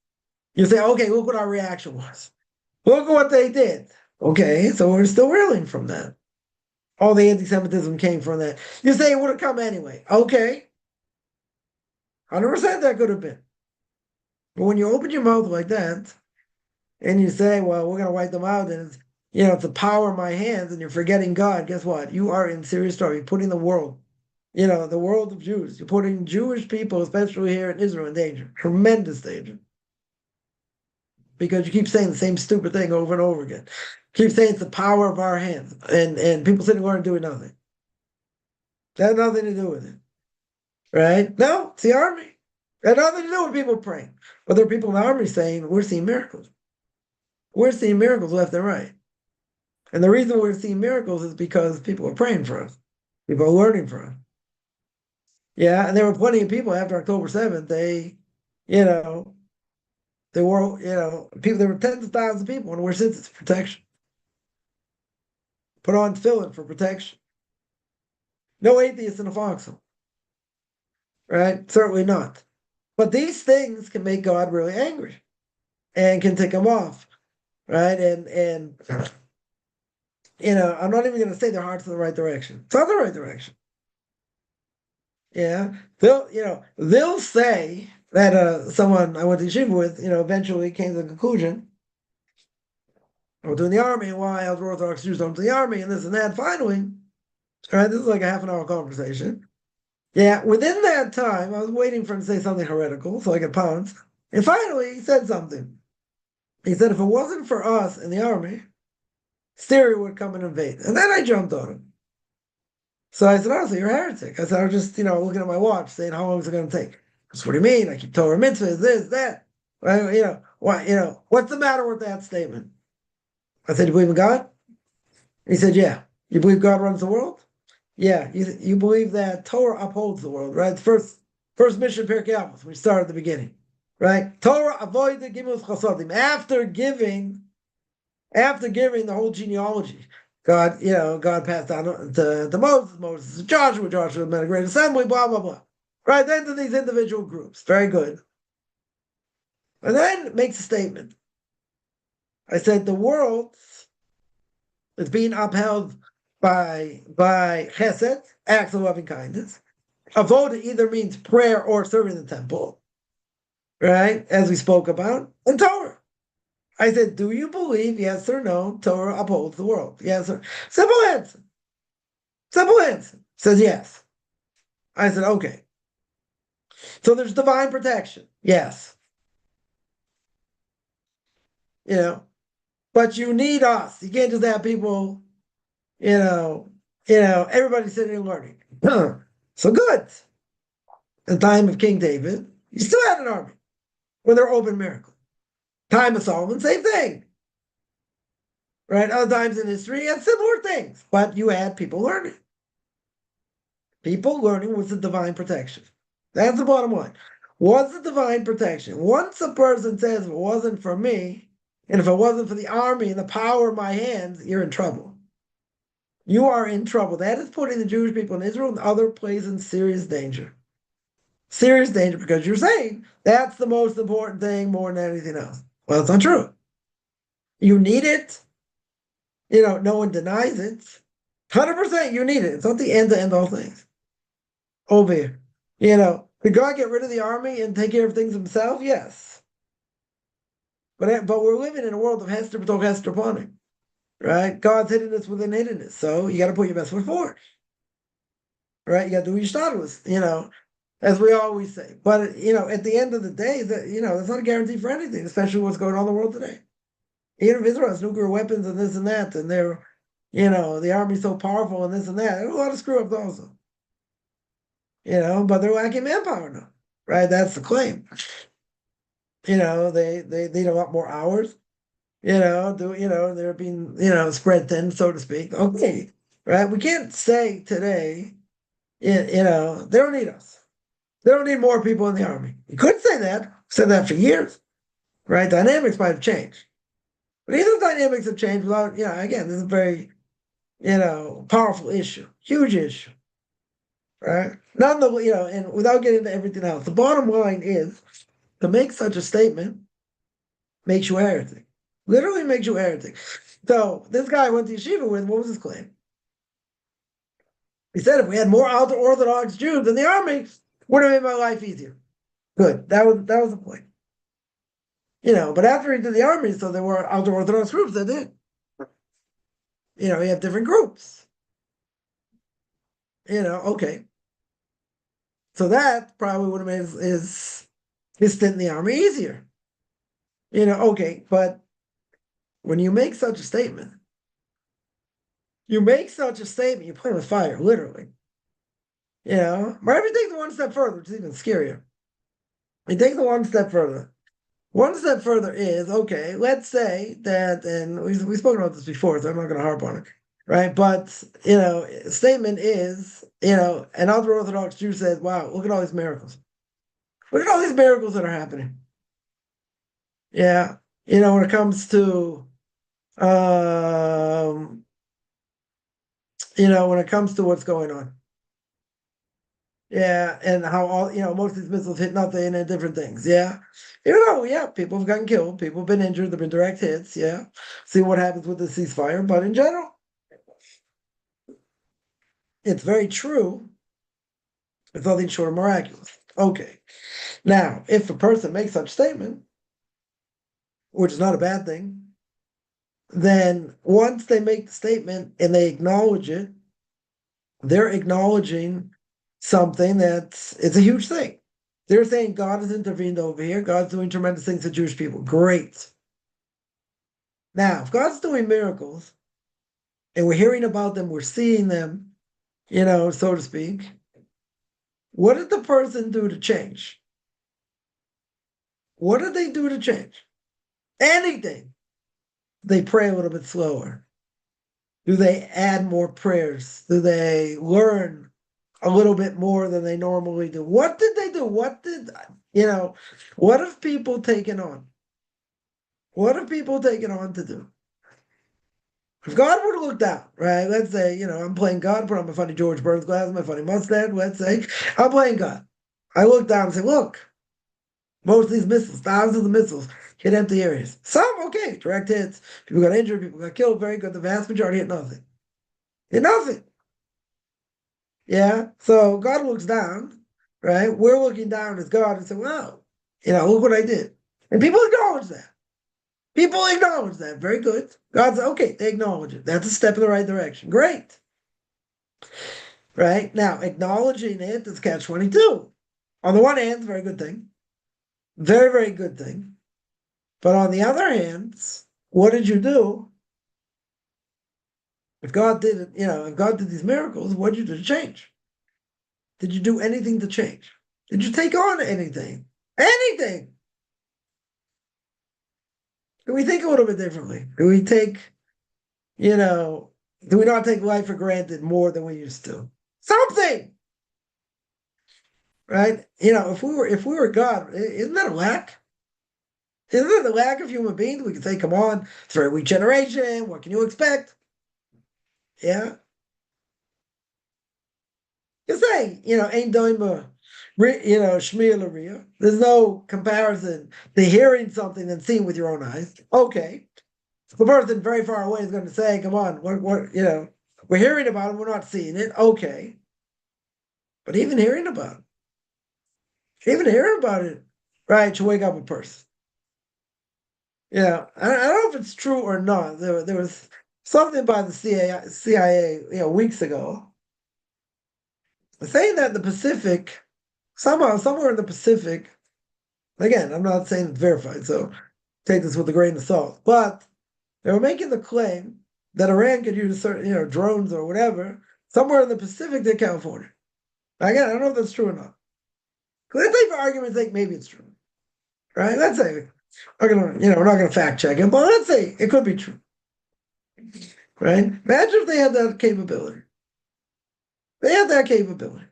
you say, okay, look what our reaction was. Look at what they did. Okay, so we're still reeling from that. All the anti-Semitism came from that. You say it would have come anyway. Okay. 100% that could have been. But when you open your mouth like that and you say, well, we're going to wipe them out and it's the power of my hands and you're forgetting God, guess what? You are in serious trouble. You're putting the world, the world of Jews, you're putting Jewish people, especially here in Israel, in danger. Tremendous danger. Because you keep saying the same stupid thing over and over again. Keep saying it's the power of our hands, and people sitting there and doing nothing. That had nothing to do with it, right? No, it's the army. It had nothing to do with people praying. But there are people in the army saying, we're seeing miracles. We're seeing miracles left and right. And the reason we're seeing miracles is because people are praying for us. People are learning from us. Yeah, and there were plenty of people after October 7th. There were, people, there were tens of thousands of people and we're sentenced to protection. Put on tefillin for protection. No atheists in a foxhole. Right? Certainly not. But these things can make God really angry and can tick him off. Right? And I'm not even going to say their heart's in the right direction. It's not the right direction. Yeah. They'll say that someone I went to yeshiva with, eventually came to the conclusion, I'm doing the army, and why else Orthodox Jews don't do the army, and this and that. Finally, all right, this is like a half an hour conversation. Yeah, within that time, I was waiting for him to say something heretical so I could pounce. And finally, he said something. He said, if it wasn't for us in the army, Syria would come and invade. And then I jumped on him. So I said, honestly, you're a heretic. I said, I was just, looking at my watch, saying, how long is it going to take? What do you mean? I keep Torah mitzvahs, this, that. What's the matter with that statement? I said, you believe in God? He said, yeah. You believe God runs the world? Yeah. You believe that Torah upholds the world, right? First mission, Pirkei Avos. We start at the beginning, right? Torah avoid the gimel chasadim. After giving the whole genealogy, God passed down to Moses to Joshua made a great assembly, blah, blah, blah. Right? Then to these individual groups. Very good. And then makes a statement. I said, the world is being upheld by chesed, acts of loving kindness. Avoda either means prayer or serving the temple, right? As we spoke about, and Torah. I said, do you believe, yes or no, Torah upholds the world? Yes or no? Simple answer. Simple answer. Says yes. I said, okay. So there's divine protection. Yes. But you need us. You can't just have people, everybody sitting and learning. So good. In the time of King David, you still had an army when there were open miracles. Time of Solomon, same thing. Right? Other times in history, you had similar things, but you had people learning. People learning was the divine protection. That's the bottom line. Was the divine protection. Once a person says, if it wasn't for me, and if it wasn't for the army and the power in my hands, you're in trouble. You are in trouble. That is putting the Jewish people in Israel and other places in serious danger. Serious danger, because you're saying that's the most important thing more than anything else. Well, it's not true. You need it. No one denies it. 100% you need it. It's not the end to end all things. Over here. Could God get rid of the army and take care of things himself? Yes. But we're living in a world of Hester B'tok Hester Panim, right? God's hiddenness within hiddenness. So you got to put your best foot forward, right? You got to do your as we always say. But, at the end of the day, that's not a guarantee for anything, especially what's going on in the world today. Even if Israel has nuclear weapons and this and that, and the army's so powerful and this and that, there's a lot of screw-ups also. But they're lacking manpower now, right? That's the claim. They need a lot more hours. They're being, spread thin, so to speak. Okay, right? We can't say today, they don't need us. They don't need more people in the army. You could say that. Said that for years, right? Dynamics might have changed. But even the dynamics have changed without, again, this is a very, powerful issue, huge issue, right? And without getting into everything else, the bottom line is to make such a statement makes you a heretic. Literally makes you a heretic. So this guy I went to yeshiva with, what was his claim? He said if we had more Orthodox Jews in the army, would have made my life easier. Good. That was the point. But after he did the army, so there were ultra-Orthodox groups that did. You have different groups. Okay. So that probably would have made his stint in the army easier. Okay, but when you make such a statement, you play with fire, literally. But if you take it one step further, which is even scarier. You take it one step further. One step further is, okay, let's say that, and we've spoken about this before, so I'm not going to harp on it, right? But, statement is, an ultra-Orthodox Jew says, wow, look at all these miracles. Look at all these miracles that are happening. Yeah. When it comes to, when it comes to what's going on. Yeah, and how all most of these missiles hit nothing and different things. Yeah, people have gotten killed, people have been injured, there've been direct hits. Yeah, see what happens with the ceasefire. But in general, it's very true. It's nothing short of miraculous. Okay, now if a person makes such statement, which is not a bad thing, then once they make the statement and they acknowledge it, they're acknowledging something it's a huge thing. They're saying God has intervened over here. God's doing tremendous things to Jewish people. Great. Now, if God's doing miracles and we're hearing about them, we're seeing them, so to speak, what did the person do to change? What did they do to change? Anything. They pray a little bit slower. Do they add more prayers? Do they learn a little bit more than they normally do? What did they do? What have people taken on? What have people taken on to do? If God were to look down, right? Let's say, I'm playing God, put on my funny George Burns glasses, my funny mustache, let's say, I'm playing God. I look down and say, look, most of these missiles, thousands of missiles, hit empty areas. Some, okay, direct hits. People got injured, people got killed, very good. The vast majority hit nothing. Hit nothing. Yeah, so God looks down, right? We're looking down as God and say, wow, look what I did. And people acknowledge that. People acknowledge that. Very good. God said, okay, they acknowledge it. That's a step in the right direction. Great. Right? Now, acknowledging it is catch-22. On the one hand, it's a very good thing. Very, very good thing. But on the other hand, what did you do? If God did it, if God did these miracles, what did you do to change? Did you do anything to change? Did you take on anything? Anything? Do we think a little bit differently? Do we take, do we not take life for granted more than we used to? Something! right? If we were God, isn't that a lack? Isn't it a lack of human beings? We could say, come on, it's a very weak generation. What can you expect? Yeah. You say, ain't doima, shmiya l'riyah. There's no comparison to hearing something and seeing with your own eyes. Okay. The person very far away is going to say, come on, we're hearing about it, we're not seeing it. Okay. But even hearing about it, right, should wake up a person. Yeah. I don't know if it's true or not. There was something by the CIA, weeks ago, saying that in the Pacific, somehow, somewhere in the Pacific, again, I'm not saying it's verified, so take this with a grain of salt, but they were making the claim that Iran could use certain, drones or whatever, somewhere in the Pacific to California. Again, I don't know if that's true or not. Let's say for argument's sake, maybe it's true, right? Let's say we're not gonna fact check it, but let's say it could be true, right? Imagine if they had that capability. They had that capability.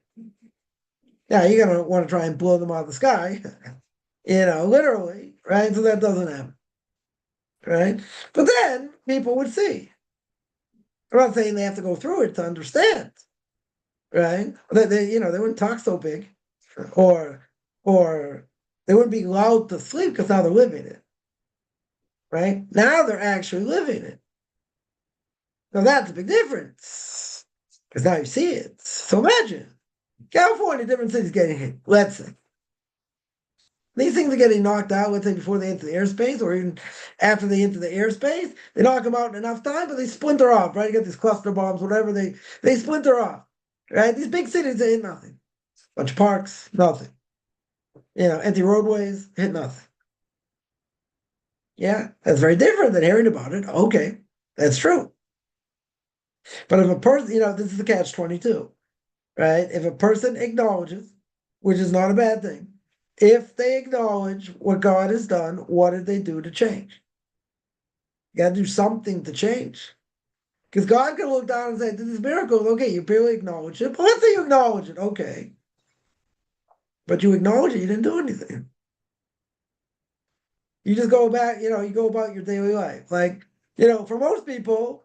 Yeah, you're gonna want to try and blow them out of the sky, literally, right? So that doesn't happen, right? But then people would see. I'm not saying they have to go through it to understand, right? They wouldn't talk so big, or or they wouldn't be allowed to sleep because now they're living it, right? Now they're actually living it. Now that's a big difference because now you see it. So imagine California, different cities getting hit. Let's say these things are getting knocked out. Let's say before they enter the airspace, or even after they enter the airspace, they knock them out in enough time, but they splinter off. Right? You get these cluster bombs, whatever they splinter off. Right? These big cities, they hit nothing. Bunch of parks, nothing. Empty roadways, hit nothing. Yeah, that's very different than hearing about it. Okay, that's true. But if a person, this is the catch-22, right? If a person acknowledges, which is not a bad thing, if they acknowledge what God has done, what did they do to change? You got to do something to change. Because God can look down and say, this is miracle. Okay, you barely acknowledge it. But let's say you acknowledge it. Okay. But you acknowledge it, you didn't do anything. You just go back, you go about your daily life. Like, for most people,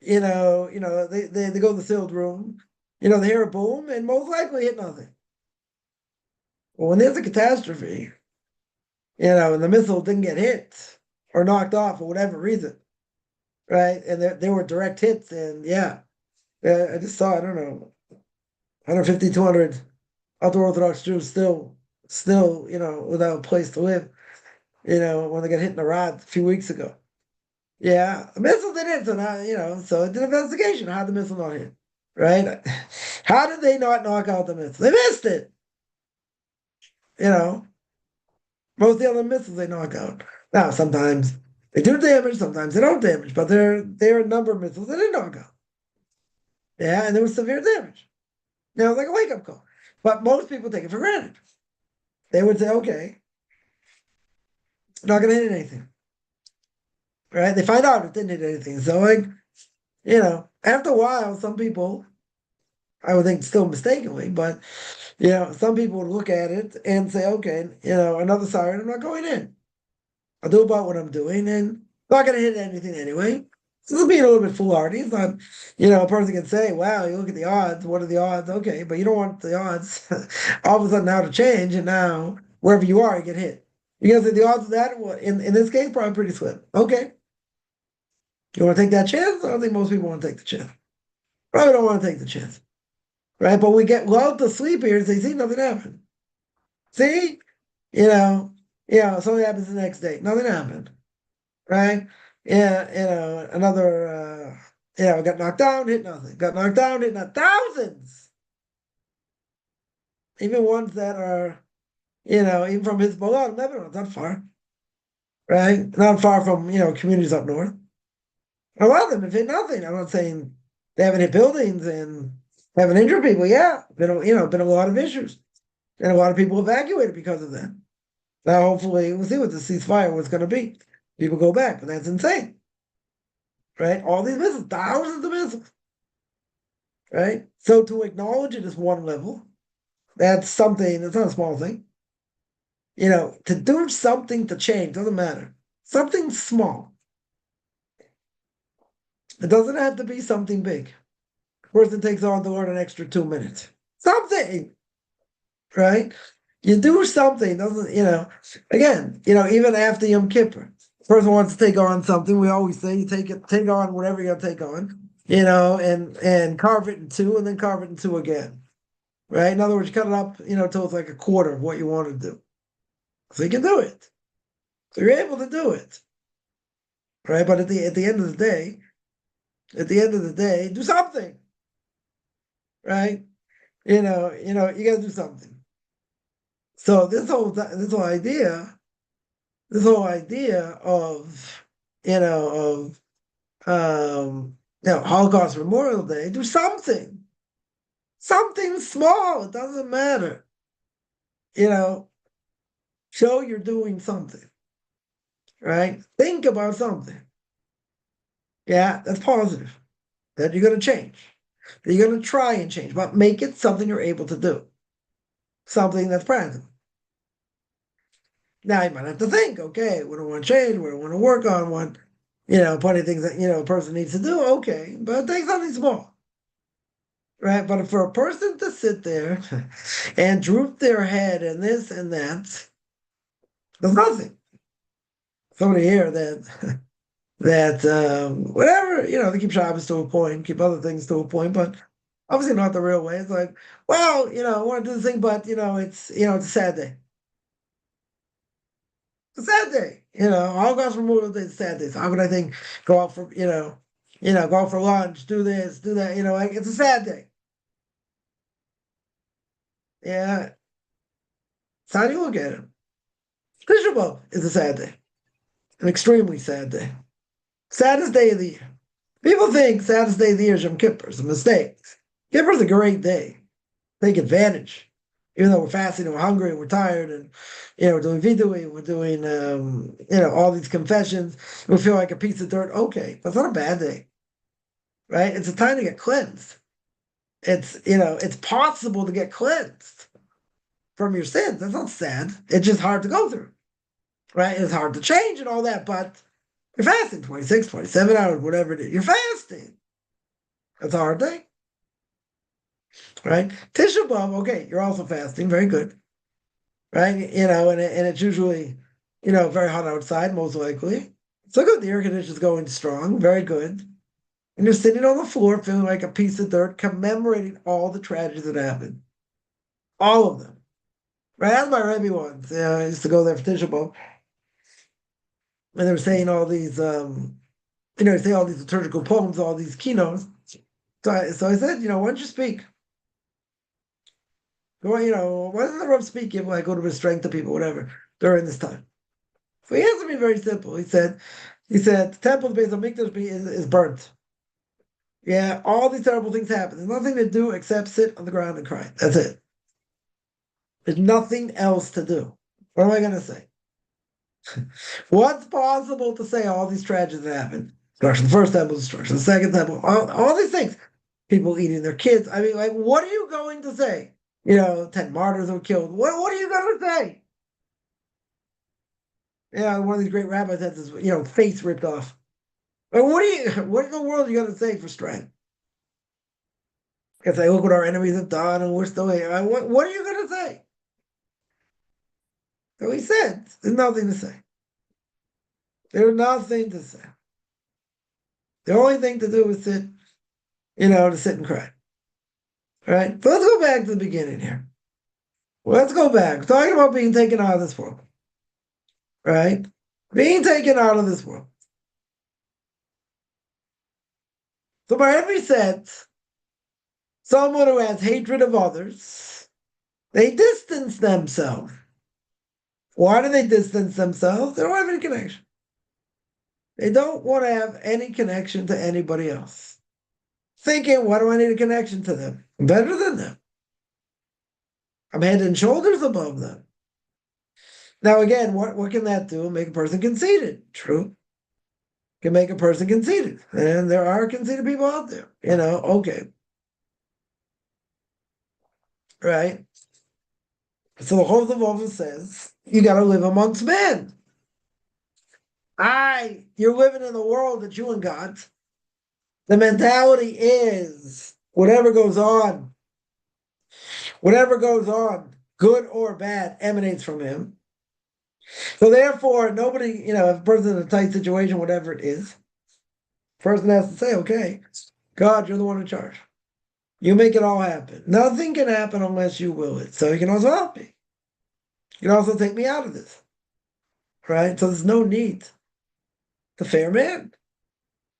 they go to the sealed room, they hear a boom and most likely hit nothing. Well, when there's a catastrophe, and the missile didn't get hit or knocked off for whatever reason, right? And there were direct hits, and yeah, I just saw, I don't know, 150, 200 ultra-Orthodox Jews still, without a place to live, when they got hit in Iraq a few weeks ago. Yeah, the missile didn't hit, so now, so it did an investigation. How did the missile not hit? Right? How did they not knock out the missile? They missed it. You know, most of the other missiles they knock out. Now, sometimes they do damage, sometimes they don't damage, but there are a number of missiles that didn't knock out. Yeah, and there was severe damage. Now, it's like a wake-up call. But most people take it for granted. They would say, okay, not going to hit anything. Right? They find out it didn't hit anything. So, after a while, some people, I would think still mistakenly, but, some people would look at it and say, okay, another siren, I'm not going in. I'll do about what I'm doing and I'm not going to hit anything anyway. So this is being a little bit foolhardy. It's not, a person can say, wow, you look at the odds. What are the odds? Okay, but you don't want the odds all of a sudden now to change. And now, wherever you are, you get hit. You're going to say the odds of that, in this case, probably pretty slim. Okay. You want to take that chance? I don't think most people want to take the chance. Probably don't want to take the chance. Right? But we get lulled to sleep here and say, see, nothing happened. See? Something happens the next day. Nothing happened. Right? Yeah, another, we got knocked down, hit nothing. Got knocked down, hit nothing. Thousands! Even ones that are, even from Hezbollah, Lebanon, not far. Right? Not far from, communities up north. A lot of them have hit nothing. I'm not saying they haven't hit buildings and haven't injured people. Yeah, been a lot of issues. And a lot of people evacuated because of that. Now, hopefully, we'll see what the ceasefire was going to be. People go back, but that's insane. Right? All these missiles, thousands of missiles. Right? So to acknowledge it is one level. That's something, it's not a small thing. To do something to change, doesn't matter. Something small. It doesn't have to be something big. Person takes on to learn an extra 2 minutes. Something, right? You do something, doesn't, again, even after Yom Kippur, person wants to take on something, we always say you take on whatever you're gonna take on, and carve it in two and then carve it in two again. Right? In other words, you cut it up, till it's like a quarter of what you want to do. So you can do it. So you're able to do it. Right? But at the end of the day, do something. Right? You gotta do something. So this whole idea of Holocaust Memorial Day, do something. Something small, it doesn't matter. Show you're doing something. Right? Think about something. Yeah, that's positive. That you're going to change. That you're going to try and change, but make it something you're able to do. Something that's practical. Now you might have to think, okay, what do I want to change? What do I want to work on? Plenty of things that, a person needs to do. Okay, but take something small. Right? But for a person to sit there and droop their head and this and that, there's nothing. Somebody here that whatever, they keep Shabbos to a point, keep other things to a point, but obviously not the real way. It's like, well, I want to do this thing, but it's a sad day. It's a sad day. Holocaust Memorial Day is a sad day. So how could I think go out for go out for lunch, do this, do that, like it's a sad day. Yeah. So how do you look at it? Tisha B'Av is a sad day. An extremely sad day. Saddest day of the year. People think saddest day of the year is Yom Kippur. It's a mistake. Kippur is a great day. Take advantage. Even though we're fasting and we're hungry and we're tired and we're doing vidui, we're doing all these confessions, we feel like a piece of dirt. Okay, that's not a bad day, right? It's a time to get cleansed. It's possible to get cleansed from your sins. That's not sad. It's just hard to go through, right? It's hard to change and all that, but you're fasting 26, 27 hours, whatever it is. You're fasting. That's a hard day, right? Tisha B'Av, okay, you're also fasting. Very good. Right? And it's usually, very hot outside, most likely. So good, the air conditioner's going strong, very good. And you're sitting on the floor feeling like a piece of dirt, commemorating all the tragedies that happened. All of them. Right? That's my Rebbe once. I used to go there for Tisha B'Av. And they were saying all these, say all these liturgical poems, all these keynotes. So I said, why don't you speak? Why doesn't the Rebbe speak? Give like go to his strength to people, whatever, during this time. So he answered me very simple. The temple of the Beis Hamikdash is burnt. Yeah, all these terrible things happen. There's nothing to do except sit on the ground and cry. That's it. There's nothing else to do. What am I going to say? What's possible to say all these tragedies that happened? Destruction, the first temple destruction, the second temple, all these things. People eating their kids. I mean, like, what are you going to say? 10 martyrs were killed. What are you going to say? One of these great rabbis had his, face ripped off. What in the world are you going to say for strength? If they look what our enemies have done and we're still here, what are you going to say? So he said, there's nothing to say. There's nothing to say. The only thing to do is sit, to sit and cry. All right? But let's go back to the beginning here. Let's go back. We're talking about being taken out of this world. Right? Being taken out of this world. So by every sense, someone who has hatred of others, they distance themselves. Why do they distance themselves? They don't have any connection. They don't want to have any connection to anybody else. Thinking, why do I need a connection to them? I'm better than them. I'm head and shoulders above them. Now, again, what can that do? Make a person conceited. True. Can make a person conceited. And there are conceited people out there. Okay. Right? So the Chov Levova says you got to live amongst men. You're living in the world that you and God. The mentality is whatever goes on, good or bad, emanates from him. So therefore, nobody, if a person's in a tight situation, whatever it is, person has to say, okay, God, you're the one in charge. You make it all happen. Nothing can happen unless you will it. So you can also help me. You can also take me out of this. Right? So there's no need to fair man.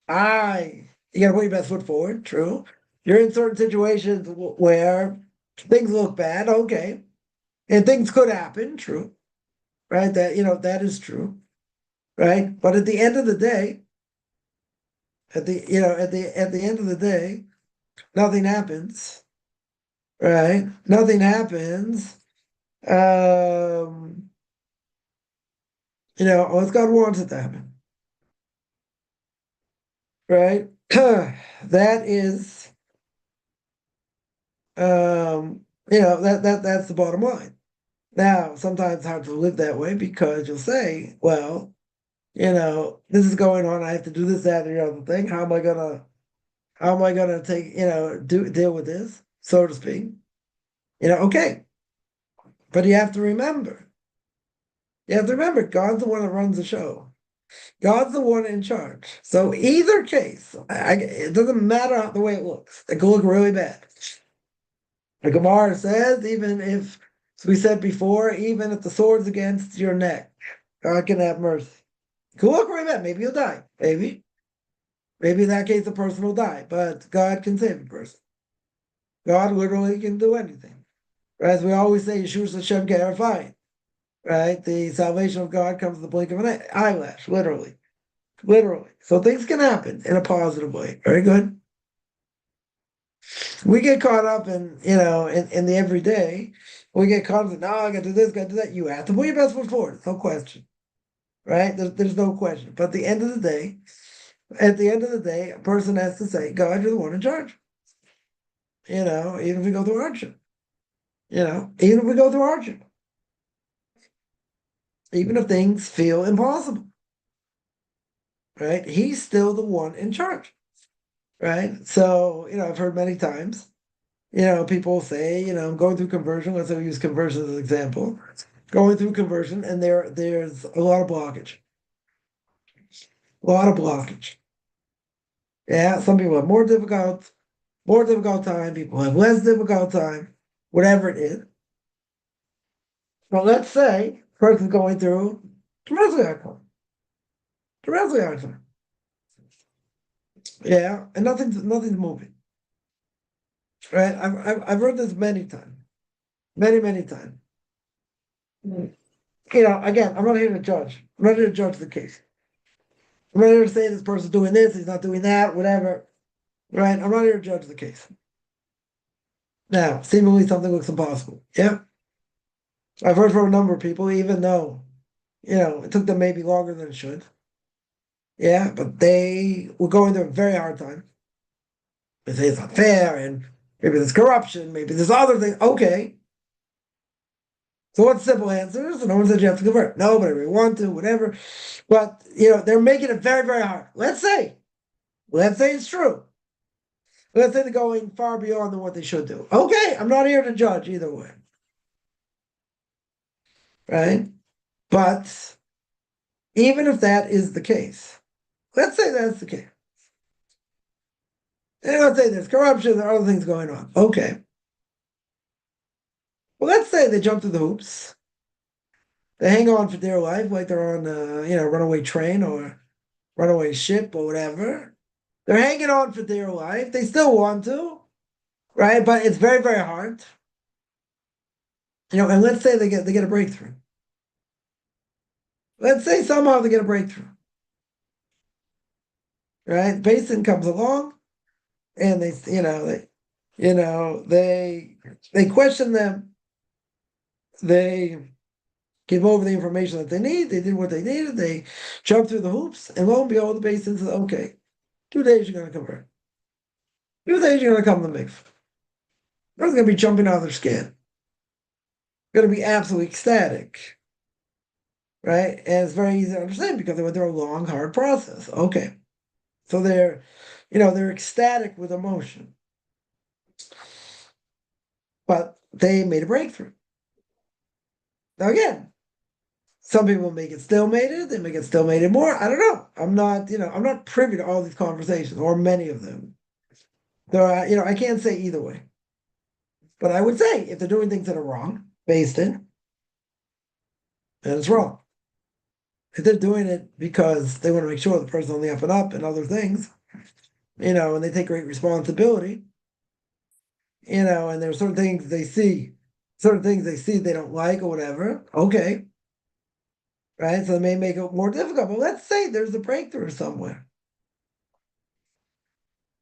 You gotta put your best foot forward, true. You're in certain situations where things look bad, okay. And things could happen, true. Right? That is true. Right? But at the end of the day, at the end of the day, nothing happens. Right? Nothing happens. Unless God wants it to happen. Right? That is that's the bottom line. Now, sometimes it's hard to live that way because you'll say, well, this is going on, I have to do this, that, and the other thing. How am I gonna take, deal with this, so to speak? Okay. But you have to remember, God's the one that runs the show. God's the one in charge. So either case, it doesn't matter the way it looks. It could look really bad. The Gemara says, even if, as we said before, even if the sword's against your neck, God can have mercy. It could look really bad. Maybe you'll die. Maybe. Maybe in that case, the person will die. But God can save the person. God literally can do anything. As we always say, Yeshua Hashem Garafai. Right? The salvation of God comes in the blink of an eyelash, literally. Literally. So things can happen in a positive way. Very good. We get caught up in the everyday. We get caught up in, I got to do this, got to do that. You have to put your best foot forward. No question. Right? There's no question. But at the end of the day, a person has to say, God, you're the one in charge. Even if we go through hardship. Even if we go through hardship. Even if things feel impossible. Right? He's still the one in charge. Right? So, I've heard many times, people say, I'm going through conversion. Let's say we use conversion as an example. Going through conversion, and there's a lot of blockage. A lot of blockage. Yeah, some people have more difficult time. People have less difficult time. Whatever it is. But let's say a person's going through tremendously hard time. Tremendously hard time. Yeah, and nothing's moving. Right? I've heard this many times. Many times. Again, I'm not here to judge. I'm not here to judge the case. I'm not here to say this person's doing this, he's not doing that, whatever. Right? I'm not here to judge the case. Now, seemingly something looks impossible. Yeah. I've heard from a number of people, even though, it took them maybe longer than it should. Yeah, but they were going through a very hard time. They say it's not fair, and maybe there's corruption, maybe there's other things. Okay. So what's simple answers? No one said you have to convert. No, but I really want to, whatever. But they're making it very, very hard. Let's say it's true. Let's say they're going far beyond than what they should do. Okay, I'm not here to judge either way. Right? But even if that is the case, let's say that's the case. And let's say there's corruption, there are other things going on. Okay. Well, let's say they jump through the hoops. They hang on for dear life, like they're on a runaway train or runaway ship or whatever. They're hanging on for dear life. They still want to, right? But it's very, very hard. And let's say they get a breakthrough. Let's say somehow they get a breakthrough. Right? Basin comes along and they question them. They give over the information that they need. They did what they needed. They jumped through the hoops, and lo and behold, the basin says, okay, 2 days you're going to convert. 2 days you're going to come to the mikveh. Everyone's going to be jumping out of their skin. going to be absolutely ecstatic, right? And it's very easy to understand because they went through a long, hard process. Okay. So they're ecstatic with emotion, but they made a breakthrough. Now, again, some people make it stalemated, they make it stalemated more. I don't know. I'm not privy to all these conversations or many of them. I can't say either way. But I would say if they're doing things that are wrong, based in, then it's wrong. If they're doing it because they want to make sure the person's on the up and up and other things, and they take great responsibility, and there's certain things they see they don't like or whatever, okay, right? So they may make it more difficult. But let's say there's a breakthrough somewhere.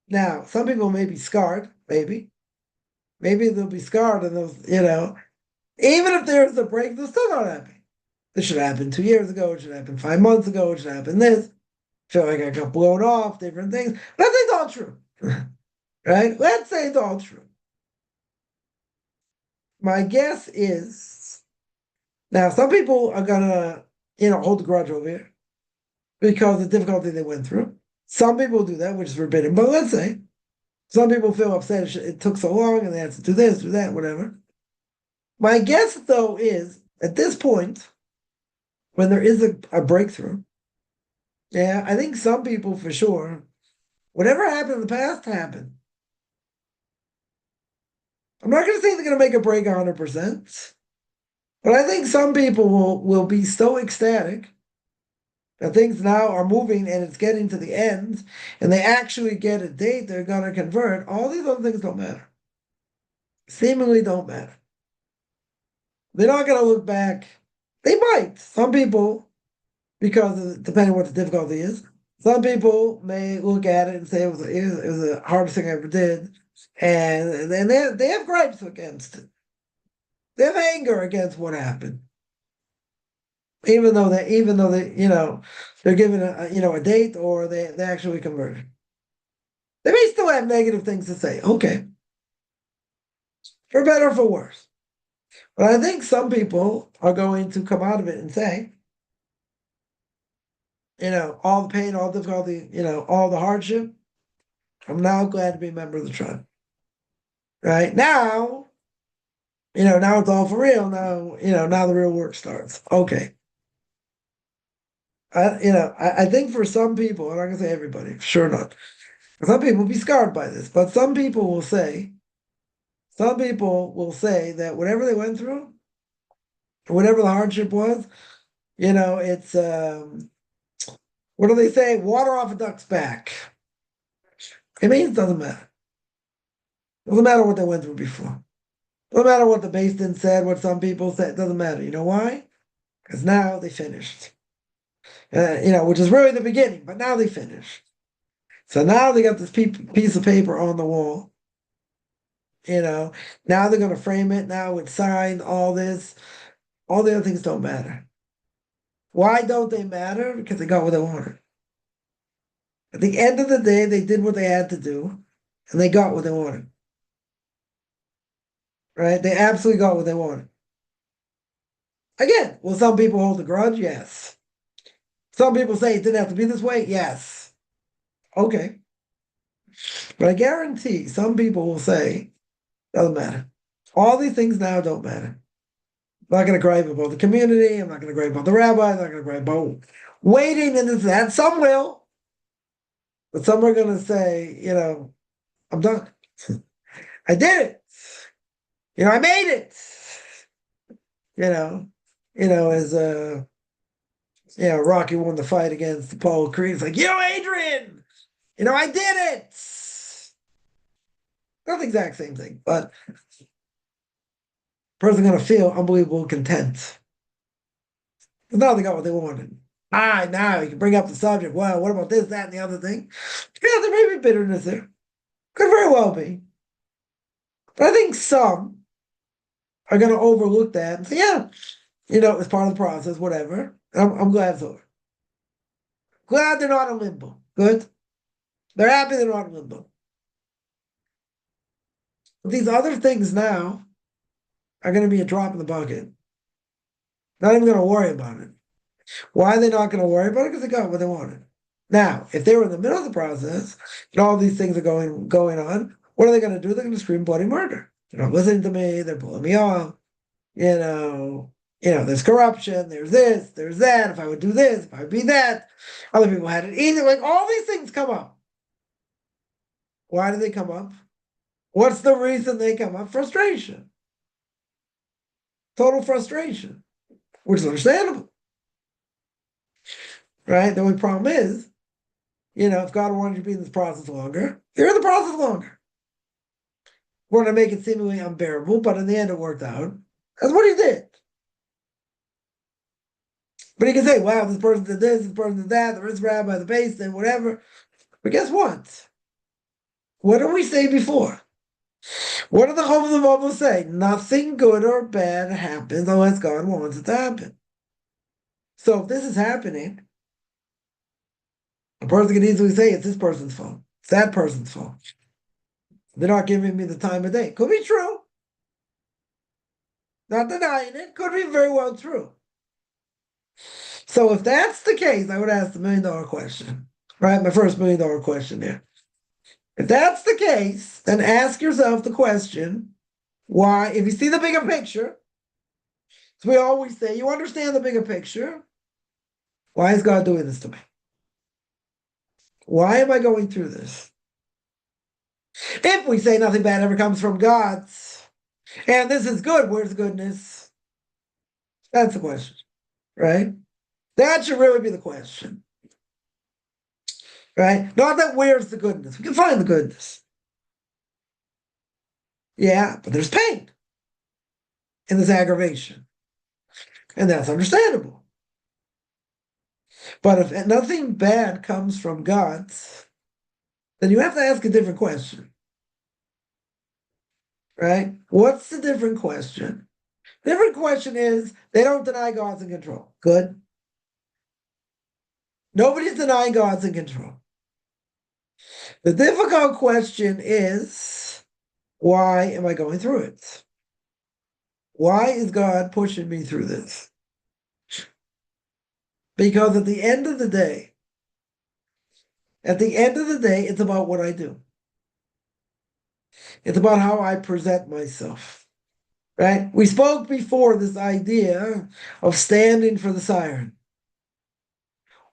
Now, some people may be scarred, maybe. Maybe they'll be scarred and even if there's a breakthrough, they're still not happy. This should happen 2 years ago, it should happen 5 months ago, it should happen this. Feel like I got blown off, different things. Let's say it's all true. Right? Let's say it's all true. My guess is now some people are gonna, hold the grudge over here because of the difficulty they went through. Some people do that, which is forbidden. But let's say some people feel upset it took so long and they have to do this, do that, whatever. My guess, though, is at this point, when there is a breakthrough, yeah, I think some people for sure, whatever happened in the past happened. I'm not going to say they're going to make a break 100%, but I think some people will be so ecstatic that things now are moving and it's getting to the end, and they actually get a date they're going to convert. All these other things don't matter. Seemingly don't matter. They're not going to look back. They might. Some people, because depending on what the difficulty is, some people may look at it and say it was the hardest thing I ever did, and then they have gripes against it. They have anger against what happened, even though they're given a date or they actually converted. They may still have negative things to say. Okay, for better or for worse. But I think some people are going to come out of it and say, all the pain, all the difficulty, all the hardship. I'm now glad to be a member of the tribe. Right now, now it's all for real. Now the real work starts. Okay. I think for some people, I'm not gonna say everybody, sure not. Some people will be scarred by this, but some people will say that whatever they went through, whatever the hardship was, it's what do they say? Water off a duck's back. It means it doesn't matter. Doesn't matter what they went through before. Doesn't matter what the Basin said, what some people said. It doesn't matter. You know why? Because now they finished. Which is really the beginning, but now they finished. So now they got this piece of paper on the wall. Now they're going to frame it. Now it's signed, all this. All the other things don't matter. Why don't they matter? Because they got what they wanted. At the end of the day, they did what they had to do, and they got what they wanted. Right? They absolutely got what they wanted. Again, will some people hold a grudge? Yes. Some people say it didn't have to be this way? Yes. Okay. But I guarantee some people will say, doesn't matter. All these things now don't matter. I'm not going to gripe about the community. I'm not going to gripe about the rabbi. I'm not going to gripe about waiting and this, that. Some will. But some are going to say, I'm done. I did it. I made it. As Rocky won the fight against Apollo Creed. It's like, Adrian, I did it. Not the exact same thing, but person going to feel unbelievable content. Because now they got what they wanted. Now you can bring up the subject. Well, what about this, that, and the other thing? Yeah, there may be bitterness there. Could very well be. But I think some are going to overlook that and say, yeah, it's part of the process, whatever. I'm glad it's over. Glad they're not in limbo. Good. They're happy they're not in limbo. But these other things now, are going to be a drop in the bucket. Not even going to worry about it. Why are they not going to worry about it? Because they got what they wanted. Now, if they were in the middle of the process and all these things are going on, what are they going to do? They're going to scream bloody murder. They're not listening to me. They're pulling me off. There's corruption. There's this. There's that. If I would do this, if I would be that, other people had it easy. Like all these things come up. Why do they come up? What's the reason they come up? Frustration. Total frustration, which is understandable. Right? The only problem is, if God wanted you to be in this process longer, you're in the process longer. We're going to make it seemingly unbearable, but in the end it worked out. That's what he did. But he can say, wow, this person did this person did that, the rich rabbi, the base, and whatever. But guess what? What did we say before? What did the Bible say? Nothing good or bad happens unless God wants it to happen. So if this is happening, a person can easily say it's this person's fault. It's that person's fault. They're not giving me the time of day. Could be true. Not denying it. Could be very well true. So if that's the case, I would ask the $1 million question. Right? My first $1 million question there. If that's the case, then ask yourself the question, why, if you see the bigger picture, as we always say, you understand the bigger picture, why is God doing this to me? Why am I going through this? If we say nothing bad ever comes from God, and this is good, where's the goodness? That's the question, right? That should really be the question, right? Not that where's the goodness. We can find the goodness. Yeah, but there's pain in this aggravation, and that's understandable. But if nothing bad comes from God, then you have to ask a different question. Right? What's the different question? Different question is they don't deny God's in control. Good. Nobody's denying God's in control. The difficult question is, why am I going through it? Why is God pushing me through this? Because at the end of the day, it's about what I do. It's about how I present myself. Right? We spoke before this idea of standing for the siren.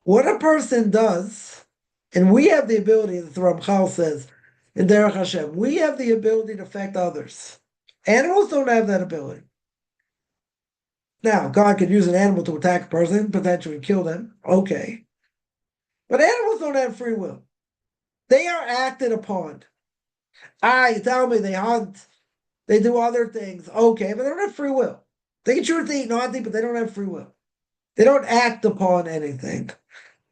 What a person does, and we have the ability, as the Ramchal says in Derech Hashem, we have the ability to affect others. Animals don't have that ability. Now, God could use an animal to attack a person, potentially kill them. Okay. But animals don't have free will. They are acted upon. You tell me they hunt, they do other things. Okay, but they don't have free will. They can choose to eat, not to eat, but they don't have free will. They don't act upon anything,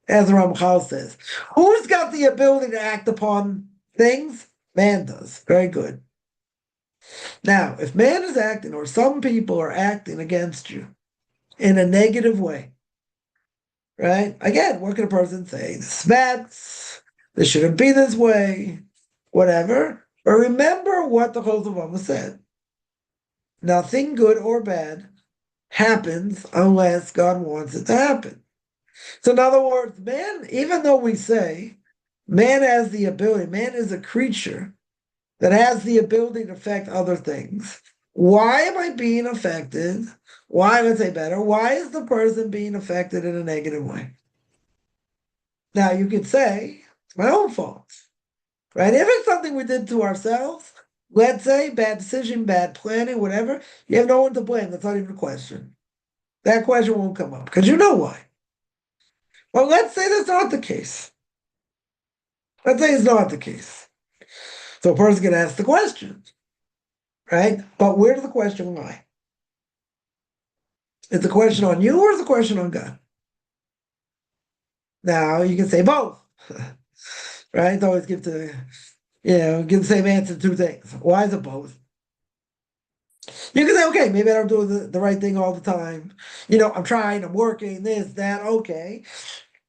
as the Ramchal says. Who's got the ability to act upon things? Man does. Very good. Now, if man is acting, or some people are acting against you in a negative way, right? Again, what can a person say? This is bad. This shouldn't be this way. Whatever. But remember what the Chosavama said. Nothing good or bad happens unless God wants it to happen. So in other words, man, even though we say man has the ability, man is a creature that has the ability to affect other things. Why am I being affected? Why, let's say better, why is the person being affected in a negative way? Now you could say, it's my own fault. Right? If it's something we did to ourselves, let's say bad decision, bad planning, whatever, you have no one to blame. That's not even a question. That question won't come up because you know why. Well, let's say that's not the case. Let's say it's not the case. So a person can ask the question, right? But where does the question lie? Is the question on you or is the question on God? Now you can say both, right? Always give the same answer to two things. Why is it both? You can say, okay, maybe I don't do the right thing all the time. I'm trying, I'm working, this, that, okay.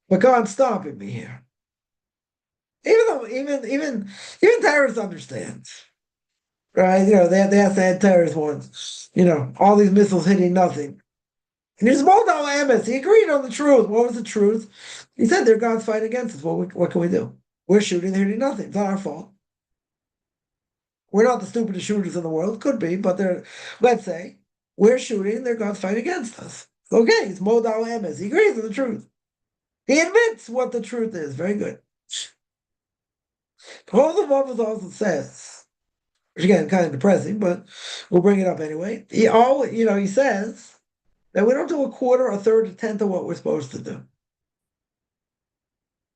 But God's stopping me here. Even though even terrorists understand. right? They asked the anti-terrorist ones, all these missiles hitting nothing. And he's Moldau Amos. He agreed on the truth. What was the truth? He said they're God's fight against us. What can we do? We're shooting, they're hitting nothing. It's not our fault. We're not the stupidest shooters in the world. Could be, but let's say, we're shooting, they're God's fight against us. Okay, it's Moldau Amos. He agrees with the truth. He admits what the truth is. Very good. Pirkei Avos also says, which again, kind of depressing, but we'll bring it up anyway. He says that we don't do a quarter, a third, a tenth of what we're supposed to do.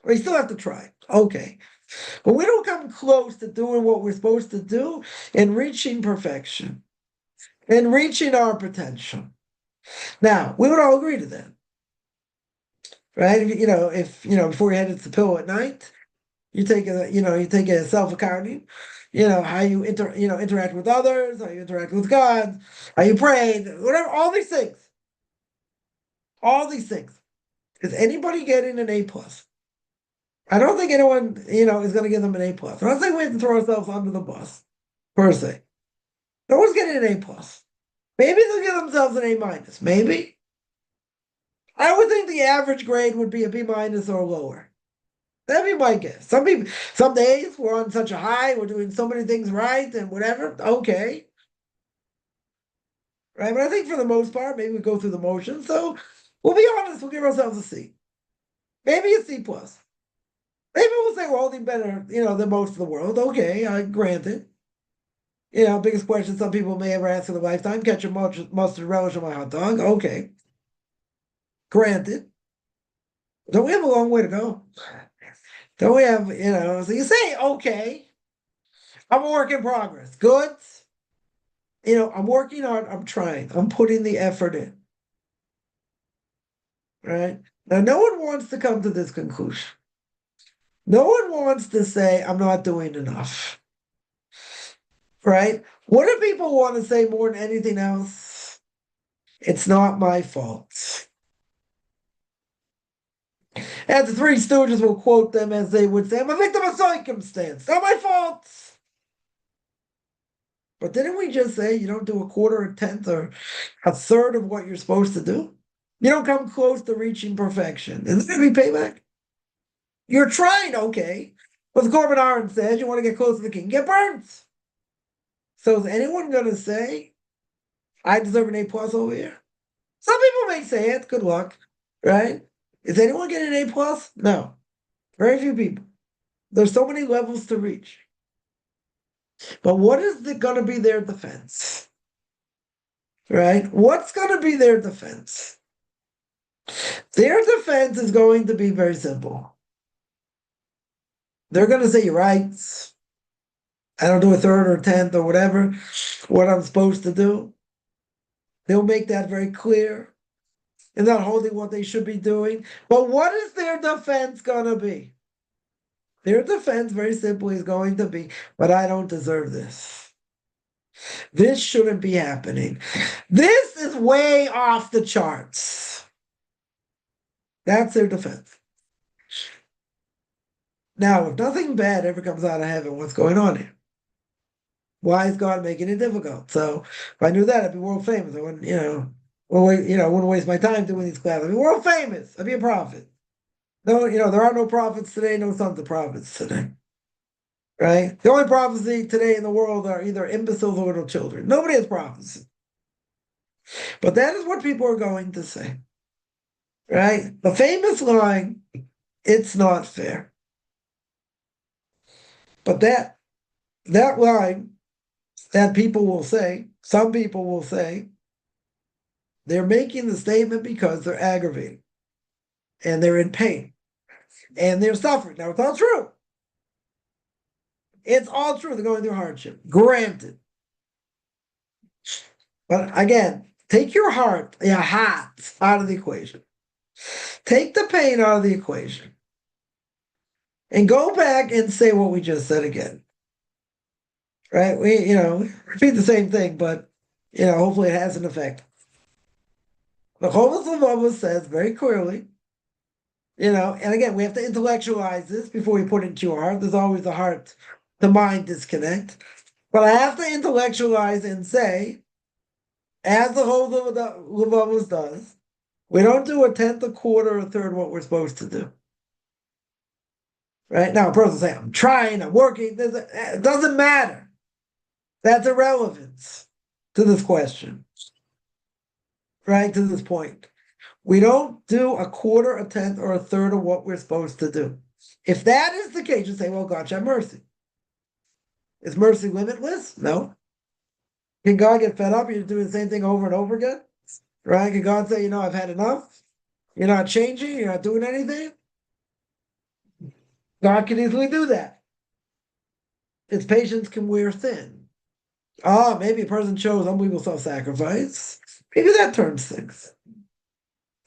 We still have to try. Okay. But we don't come close to doing what we're supposed to do and reaching perfection and reaching our potential. Now, we would all agree to that. Right? If before you head into the pillow at night, you take a self-accounting, how you interact with others, how you interact with God, how you pray, whatever, all these things. All these things. Is anybody getting an A plus? I don't think anyone, is going to give them an A plus. I'm not saying we have to throw ourselves under the bus, per se. No one's getting an A plus. Maybe they'll give themselves an A minus. Maybe. I would think the average grade would be a B minus or lower. That'd be my guess. Some days we're on such a high, we're doing so many things right and whatever. Okay. Right? But I think for the most part, maybe we go through the motions. So we'll be honest, we'll give ourselves a C. Maybe a C plus. Maybe we'll say we're holding better, than most of the world. Okay, I grant it. Biggest question some people may ever ask in their lifetime: ketchup, mustard, relish on my hot dog. Okay, granted. Don't we have a long way to go? Don't we have, so you say, okay, I'm a work in progress. Good. I'm working hard. I'm trying. I'm putting the effort in. Right? Now, no one wants to come to this conclusion. No one wants to say, I'm not doing enough. Right? What do people want to say more than anything else? It's not my fault. And the Three Stooges will quote them as they would say, I'm a victim of circumstance. Not my fault. But didn't we just say you don't do a quarter, a tenth, or a third of what you're supposed to do? You don't come close to reaching perfection. Is there going to be payback? You're trying, okay. But Corbin Aaron says you want to get close to the king, get burnt. So is anyone going to say, I deserve an A plus over here? Some people may say it. Good luck, right? Is anyone getting an A plus? No. Very few people. There's so many levels to reach. But what is going to be their defense? Right? What's going to be their defense? Their defense is going to be very simple. They're going to say, you're right. I don't do a third or a tenth or whatever, what I'm supposed to do. They'll make that very clear. They're not holding what they should be doing. But what is their defense going to be? Their defense, very simply, is going to be, but I don't deserve this. This shouldn't be happening. This is way off the charts. That's their defense. Now, if nothing bad ever comes out of heaven, what's going on here? Why is God making it difficult? So if I knew that, I'd be world famous. I wouldn't, I wouldn't waste my time doing these classes. I'd be world famous. I'd be a prophet. No, there are no prophets today, no sons of prophets today. Right? The only prophecy today in the world are either imbeciles or little children. Nobody has prophecy. But that is what people are going to say. Right? The famous line, it's not fair. But that line that people will say, some people will say, they're making the statement because they're aggravated and they're in pain and they're suffering. Now, it's all true. It's all true. They're going through hardship. Granted. But again, take your heart out of the equation. Take the pain out of the equation. And go back and say what we just said again. Right? We, repeat the same thing, but, hopefully it has an effect. The Pirkei Avos says very clearly, and again, we have to intellectualize this before we put it into our heart. There's always a heart to mind disconnect. But I have to intellectualize and say, as the whole Levavos does, we don't do a tenth, a quarter, a third what we're supposed to do. Right? Now, a person will say, I'm trying, I'm working. It doesn't matter. That's irrelevant to this question, right? To this point. We don't do a quarter, a tenth, or a third of what we're supposed to do. If that is the case, you say, well, God, have mercy. Is mercy limitless? No. Can God get fed up? You're doing the same thing over and over again? Right? Can God say, I've had enough? You're not changing? You're not doing anything? God can easily do that. His patience can wear thin. Maybe a person chose unbelievable self-sacrifice. Maybe that turns things.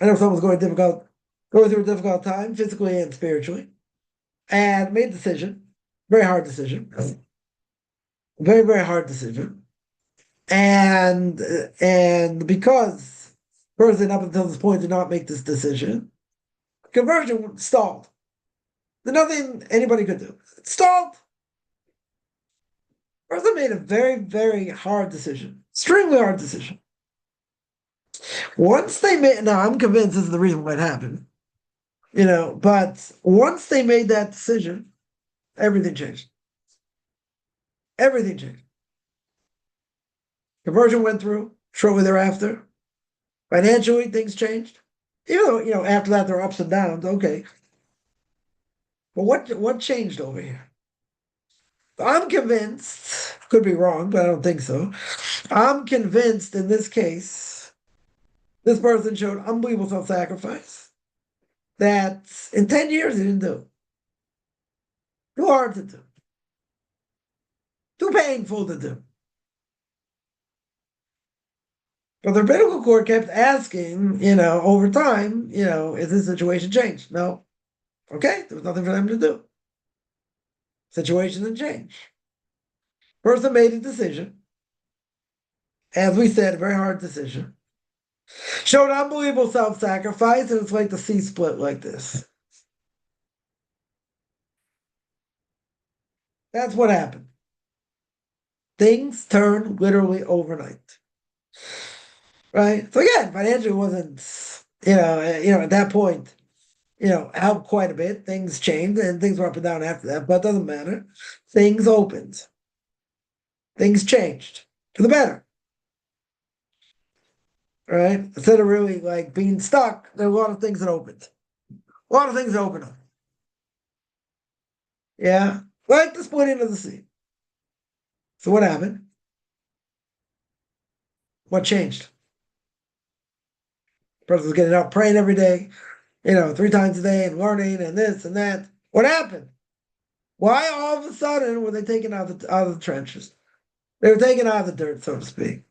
I know someone's going through a difficult time, physically and spiritually, and made a decision, very hard decision, very, very hard decision. And because the person up until this point did not make this decision, conversion stalled. There's nothing anybody could do. It stalled. Person made a very, very hard decision, extremely hard decision. Once they made, now I'm convinced this is the reason why it happened, but once they made that decision, everything changed. Everything changed. Conversion went through shortly thereafter. Financially, things changed. Even though, after that there were ups and downs, okay. But what changed over here? I'm convinced, could be wrong, but I don't think so. I'm convinced in this case, this person showed unbelievable self-sacrifice that in 10 years he didn't do. Too hard to do. Too painful to do. But the rabbinical court kept asking, over time, is this situation changed? No. Okay, there was nothing for them to do. Situation didn't change. Person made a decision. As we said, a very hard decision. Showed unbelievable self-sacrifice, and it's like the sea split like this. That's what happened. Things turned literally overnight. Right? So again, financially wasn't, at that point, helped quite a bit. Things changed and things were up and down after that, but it doesn't matter. Things opened. Things changed for the better. Right? Instead of really like being stuck, there were a lot of things that opened. A lot of things that opened up. Yeah. Like the splitting of the sea. So what happened? What changed? The person was getting up, praying every day, 3 times a day and learning and this and that. What happened? Why all of a sudden were they taken out of the trenches? They were taken out of the dirt, so to speak.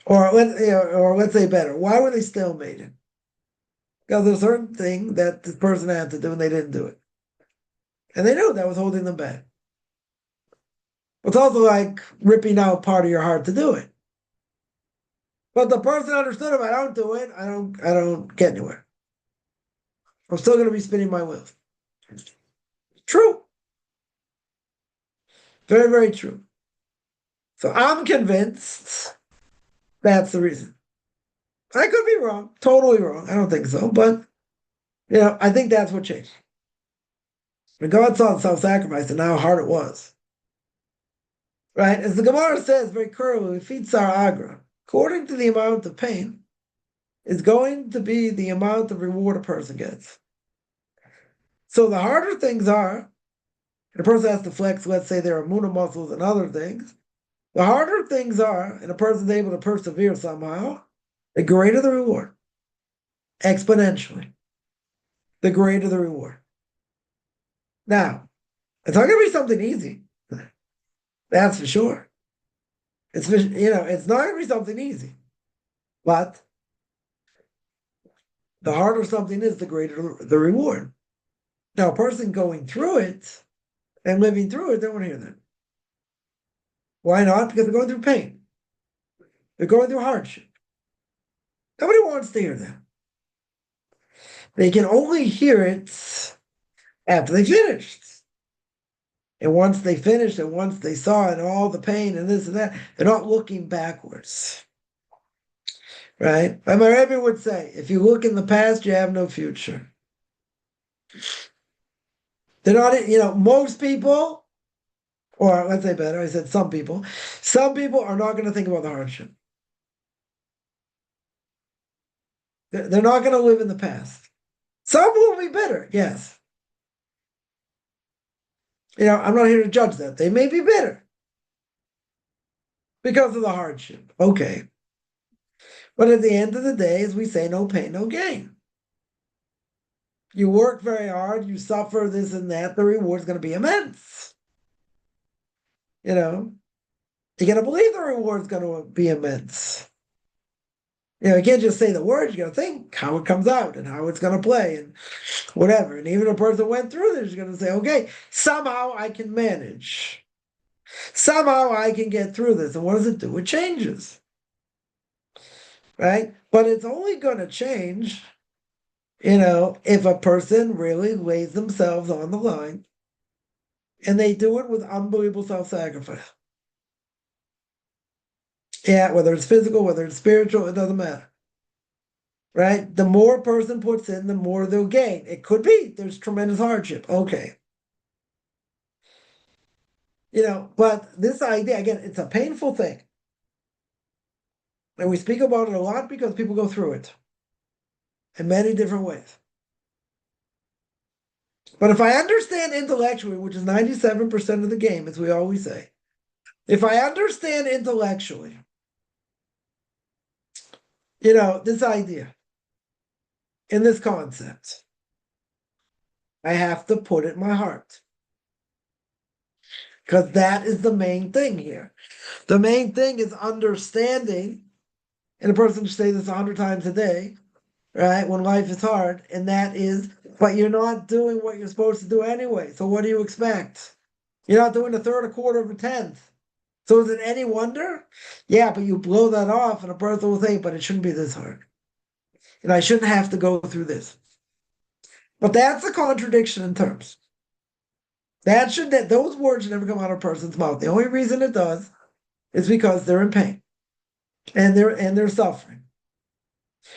Or let's say better, why were they still made? Because there's a certain thing that this person had to do and they didn't do it. And they knew that was holding them back. It's also like ripping out part of your heart to do it. But the person understood if I don't do it, I don't get anywhere. I'm still going to be spinning my wheels. True. Very, very true. So I'm convinced that's the reason. I could be wrong, totally wrong. I don't think so, but I think that's what changed. When God saw the self-sacrifice and how hard it was. Right? As the Gemara says very clearly, Fitzar Agra, according to the amount of pain, is going to be the amount of reward a person gets. So the harder things are, and a person has to flex, let's say their Amuna muscles and other things, the harder things are, and a person's able to persevere somehow, the greater the reward. Exponentially. The greater the reward. Now, it's not going to be something easy. That's for sure. It's not going to be something easy. But the harder something is, the greater the reward. Now, a person going through it and living through it, they don't want to hear that. Why not? Because they're going through pain. They're going through hardship. Nobody wants to hear that. They can only hear it after they finished. And once they finished and once they saw it, all the pain and this and that, they're not looking backwards. Right? My Rebbe would say, if you look in the past, you have no future. They're not, most people, or let's say better, I said some people are not going to think about the hardship. They're not going to live in the past. Some will be bitter, yes. I'm not here to judge that. They may be bitter because of the hardship. Okay. But at the end of the day, as we say, no pain, no gain. You work very hard, you suffer this and that, the reward's going to be immense. You're going to believe the reward's going to be immense. You can't just say the words, you got to think how it comes out and how it's going to play and whatever. And even a person went through this is going to say, okay, somehow I can manage. Somehow I can get through this. And what does it do? It changes. Right? But it's only going to change, if a person really lays themselves on the line and they do it with unbelievable self-sacrifice. Yeah, whether it's physical, whether it's spiritual, it doesn't matter. Right? The more a person puts in, the more they'll gain. It could be there's tremendous hardship. Okay. But this idea, again, it's a painful thing. And we speak about it a lot because people go through it in many different ways. But if I understand intellectually, which is 97% of the game, as we always say, if I understand intellectually, this idea in this concept, I have to put it in my heart. Because that is the main thing here. The main thing is understanding, and a person should say this 100 times a day, right? When life is hard, and that is, but you're not doing what you're supposed to do anyway. So what do you expect? You're not doing a third, a quarter of a tenth. So is it any wonder? Yeah, but you blow that off, and a person will say, but it shouldn't be this hard. And I shouldn't have to go through this. But that's a contradiction in terms. Those words should never come out of a person's mouth. The only reason it does is because they're in pain and they're suffering.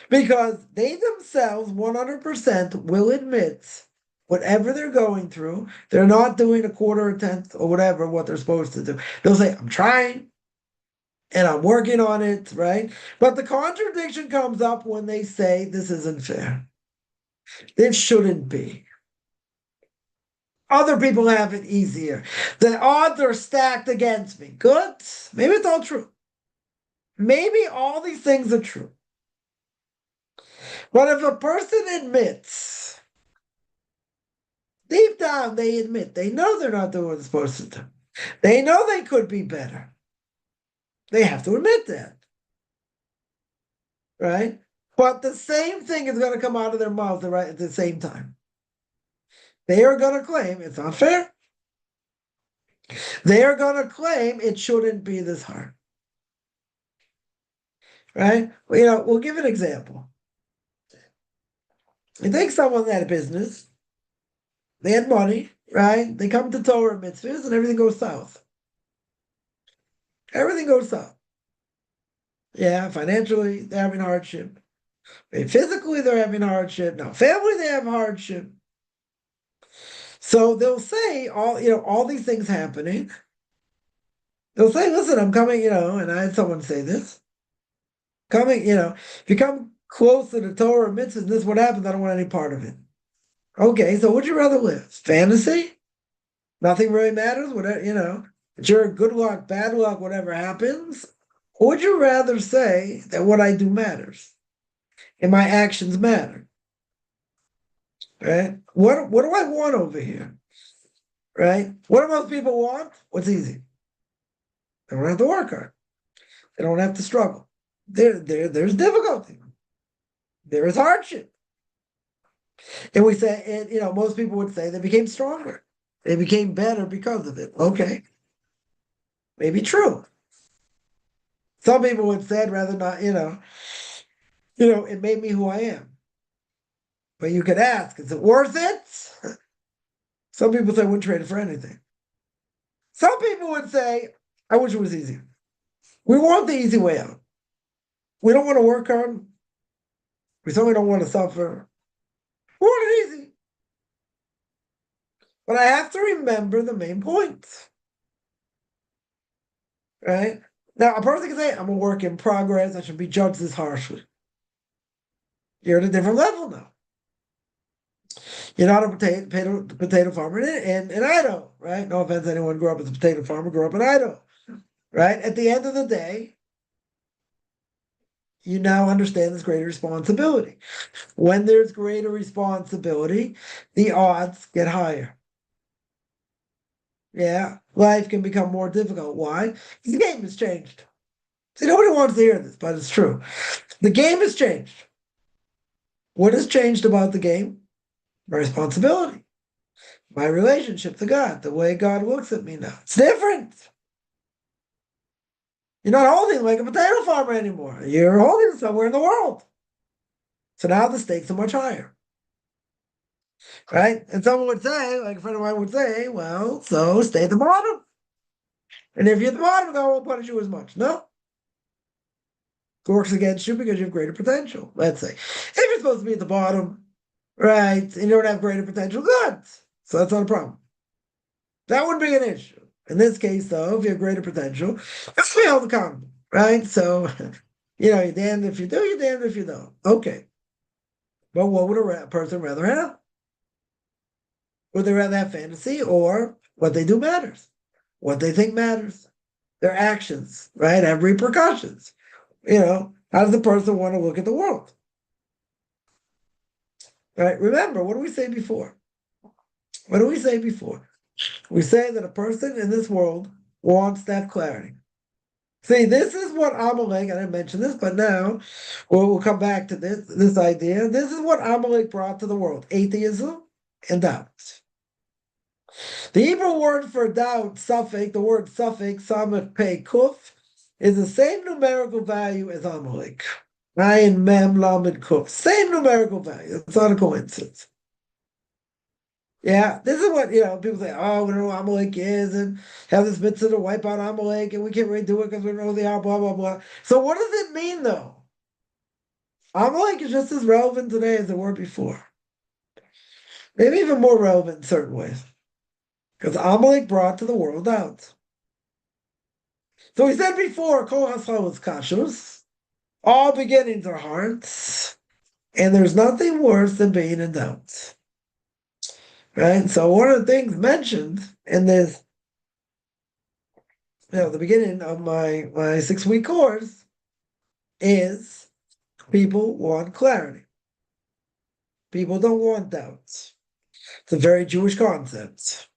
Because they themselves 100% will admit whatever they're going through, they're not doing a quarter, a tenth, or whatever what they're supposed to do. They'll say, I'm trying and I'm working on it, right? But the contradiction comes up when they say this isn't fair. This shouldn't be. Other people have it easier. The odds are stacked against me. Good. Maybe it's all true. Maybe all these things are true. But if a person admits, deep down they admit, they know they're not doing what they're supposed to do. They know they could be better. They have to admit that. Right? But the same thing is going to come out of their mouth right at the same time. They are going to claim it's unfair. They are going to claim it shouldn't be this hard. Right? Well, we'll give an example. You take someone that had a business, they had money, right? They come to Torah mitzvahs and everything goes south. Everything goes south. Yeah, financially, they're having hardship. Physically, they're having hardship. Now, family, they have hardship. So they'll say all these things happening. They'll say, listen, I'm coming, and I had someone say this. Coming, if you come close to the Torah mitzvahs, this is what happens. I don't want any part of it. Okay, so would you rather live? Fantasy? Nothing really matters, whatever, sure, good luck, bad luck, whatever happens. Or would you rather say that what I do matters and my actions matter? Right? What do I want over here? Right? What do most people want? What's easy? They don't have to work hard. They don't have to struggle. There's difficulty. There is hardship. And we say, and most people would say they became stronger. They became better because of it. Okay. Maybe true. Some people would say I'd rather not, it made me who I am. But you could ask, is it worth it? Some people say I wouldn't trade it for anything. Some people would say, I wish it was easy. We want the easy way out. We don't want to work hard. We certainly don't want to suffer. We want it easy. But I have to remember the main point. Right? Now, a person can say, I'm a work in progress. I should be judged this harshly. You're at a different level now. You're not a potato farmer in Idaho, right? No offense to anyone who grew up as a potato farmer, grew up in Idaho, right? At the end of the day, you now understand this greater responsibility. When there's greater responsibility, the odds get higher. Yeah, life can become more difficult. Why? The game has changed. See, nobody wants to hear this, but it's true. The game has changed. What has changed about the game? My responsibility, my relationship to God, the way God looks at me now. It's different. You're not holding like a potato farmer anymore. You're holding somewhere in the world. So now the stakes are much higher. Right? And someone would say, like a friend of mine would say, well, so stay at the bottom. And if you're at the bottom, God won't punish you as much. No. It works against you because you have greater potential. Let's say. If you're supposed to be at the bottom, right, and you don't have greater potential, good. So that's not a problem. That wouldn't be an issue. In this case, though, if you have greater potential, it's be held accountable, right? So, you're damned if you do, you're damned if you don't. Okay. But what would a person rather have? Would they rather have fantasy or what they do matters? What they think matters? Their actions, right, have repercussions. How does the person want to look at the world? Right? Remember, what did we say before? What did we say before? We say that a person in this world wants to have clarity. See, this is what Amalek, I didn't mention this, but now we'll come back to this idea. This is what Amalek brought to the world, atheism and doubt. The Hebrew word for doubt, suffix, the word suffix, samach pei kuf, is the same numerical value as Amalek. Ayin mem lamed kuf. Same numerical value. It's not a coincidence. Yeah, this is what, people say, oh, we don't know what Amalek is, and have this mitzvah to wipe out Amalek, and we can't really do it because we don't know they are, blah, blah, blah. So what does it mean, though? Amalek is just as relevant today as they were before. Maybe even more relevant in certain ways. Because Amalek brought to the world doubt. So we said before, Kol Hasal is kashus. All beginnings are hearts. And there's nothing worse than being in doubt. Right? So one of the things mentioned in this, the beginning of my 6-week course is people want clarity. People don't want doubts. It's a very Jewish concept.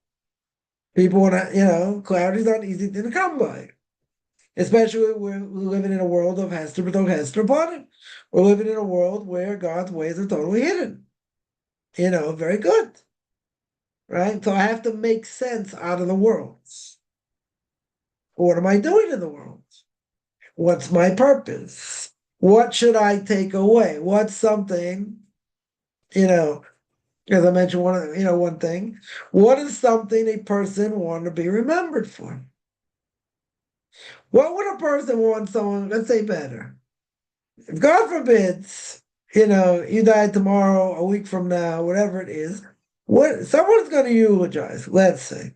People want to, clarity is not easy to come by. Especially we're living in a world of Hester B'Tok Hester upon it. We're living in a world where God's ways are totally hidden. Very good. Right? So I have to make sense out of the world. What am I doing in the world? What's my purpose? What should I take away? What's something, as I mentioned, one thing. What is something a person want to be remembered for? What would a person want someone, let's say, better? If God forbids, you die tomorrow, a week from now, whatever it is, someone's going to eulogize, let's say.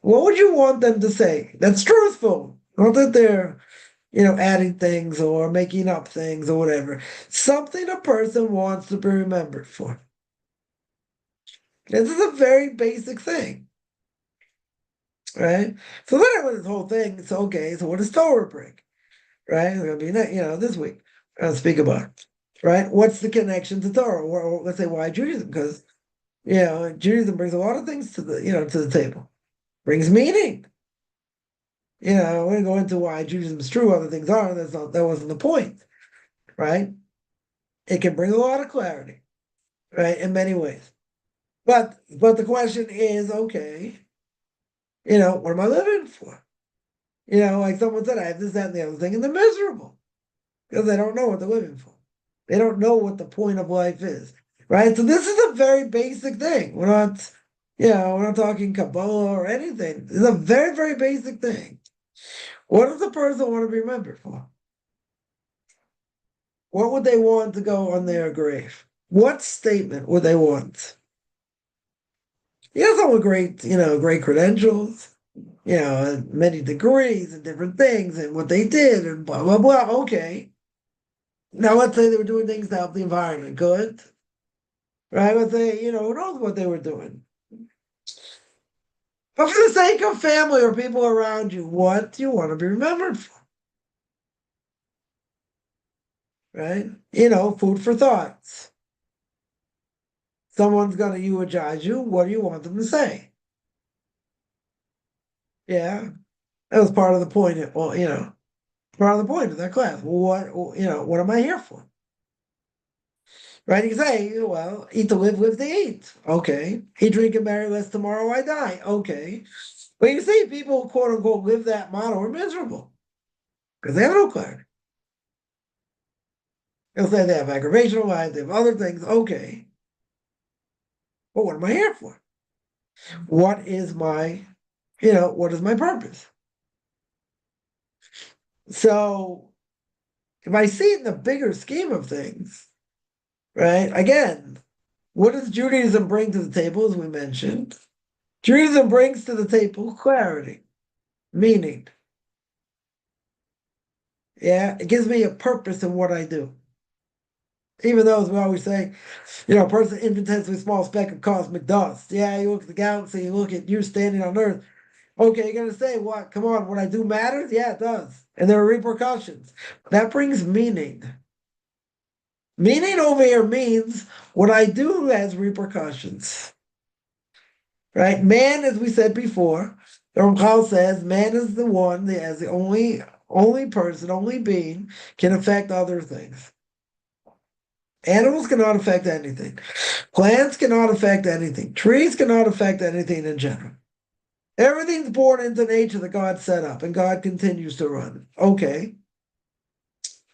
What would you want them to say? That's truthful. Not that they're, adding things or making up things or whatever. Something a person wants to be remembered for. This is a very basic thing. Right? So then with this whole thing, it's okay. So what does Torah bring? Right? It's going to be, this week. I'll speak about it. Right? What's the connection to Torah? Or let's say, why Judaism? Because, Judaism brings a lot of things to the table. Brings meaning. We don't go into why Judaism is true, other things are. That wasn't the point. Right? It can bring a lot of clarity. Right? In many ways. But the question is, okay, what am I living for? Like someone said, I have this, that, and the other thing, and they're miserable because they don't know what they're living for. They don't know what the point of life is, right? So this is a very basic thing. We're not, We're not talking Kabbalah or anything. It's a very, very basic thing. What does the person want to be remembered for? What would they want to go on their grave? What statement would they want? Someone with great credentials, many degrees and different things and what they did and blah, blah, blah. Okay. Now let's say they were doing things to help the environment. Good. Right? Let's say, who knows what they were doing. But for the sake of family or people around you, what do you want to be remembered for? Right? Food for thoughts. Someone's going to eulogize you. What do you want them to say? Yeah, that was part of the point. Well, part of the point of that class. What am I here for? Right? You can say, well, eat to live to eat. Okay. Eat, drink, and marry, lest tomorrow I die. Okay. But you see, people who quote unquote live that motto are miserable because they have no clarity. They'll say they have aggravational lives, they have other things. Okay. But what am I here for? What is my purpose? So if I see it in the bigger scheme of things, right? Again, what does Judaism bring to the table, as we mentioned? Judaism brings to the table clarity, meaning. Yeah, it gives me a purpose in what I do. Even though, as we always say, a person infinitesimally small speck of cosmic dust. Yeah, you look at the galaxy, you look at you standing on Earth. Okay, you're going to say, what? Come on, what I do matters? Yeah, it does. And there are repercussions. That brings meaning. Meaning over here means what I do has repercussions. Right? Man, as we said before, the Ramchal says, man is the one that as the only person, only being can affect other things. Animals cannot affect anything. Plants cannot affect anything. Trees cannot affect anything in general. Everything's born into nature that God set up and God continues to run. Okay.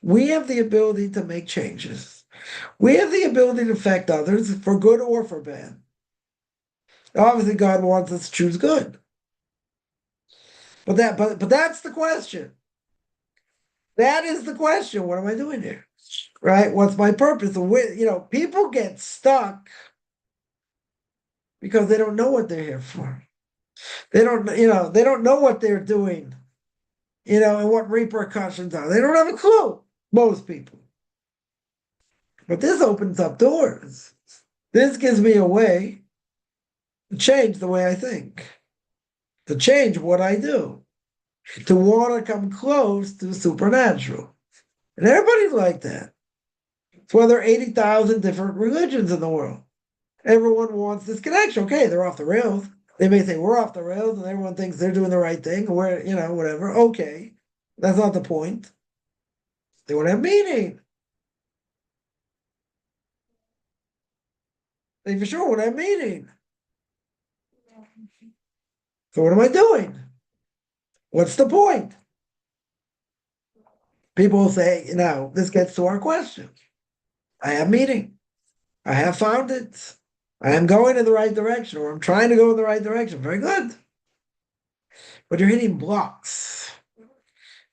We have the ability to make changes. We have the ability to affect others for good or for bad. Obviously, God wants us to choose good. But that's the question. That is the question. What am I doing here? Right? What's my purpose? People get stuck because they don't know what they're here for. They don't know what they're doing, and what repercussions are. They don't have a clue, most people. But this opens up doors. This gives me a way to change the way I think, to change what I do, to want to come close to the supernatural. And everybody's like that. It's why there are 80,000 different religions in the world. Everyone wants this connection. Okay, they're off the rails. They may say we're off the rails and everyone thinks they're doing the right thing, or whatever. Okay. That's not the point. They want to have meaning. They for sure want to have meaning. So what am I doing? What's the point? People will say, this gets to our question. I have meaning. I have found it. I am going in the right direction, or I'm trying to go in the right direction. Very good. But you're hitting blocks.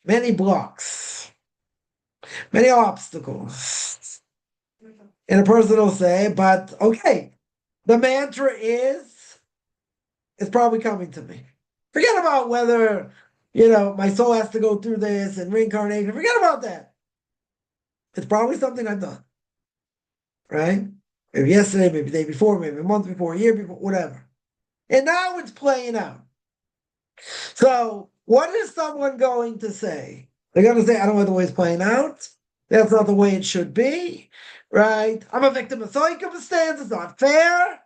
Many blocks. Many obstacles. And a person will say, but okay, the mantra is, it's probably coming to me. Forget about whether, my soul has to go through this and reincarnation. Forget about that. It's probably something I've done. Right? Maybe yesterday, maybe the day before, maybe a month before, a year before, whatever. And now it's playing out. So what is someone going to say? They're going to say, I don't know the way it's playing out. That's not the way it should be. Right? I'm a victim of circumstance. It's not fair.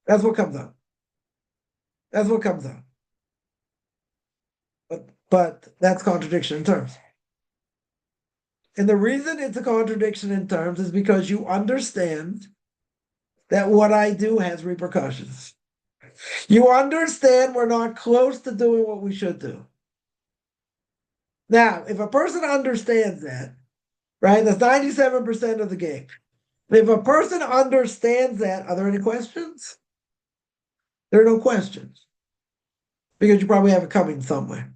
That's what comes up. That's what comes up. But that's contradiction in terms. And the reason it's a contradiction in terms is because you understand that what I do has repercussions. You understand we're not close to doing what we should do. Now, if a person understands that, right, that's 97% of the game. If a person understands that, are there any questions? There are no questions because you probably have it coming somewhere.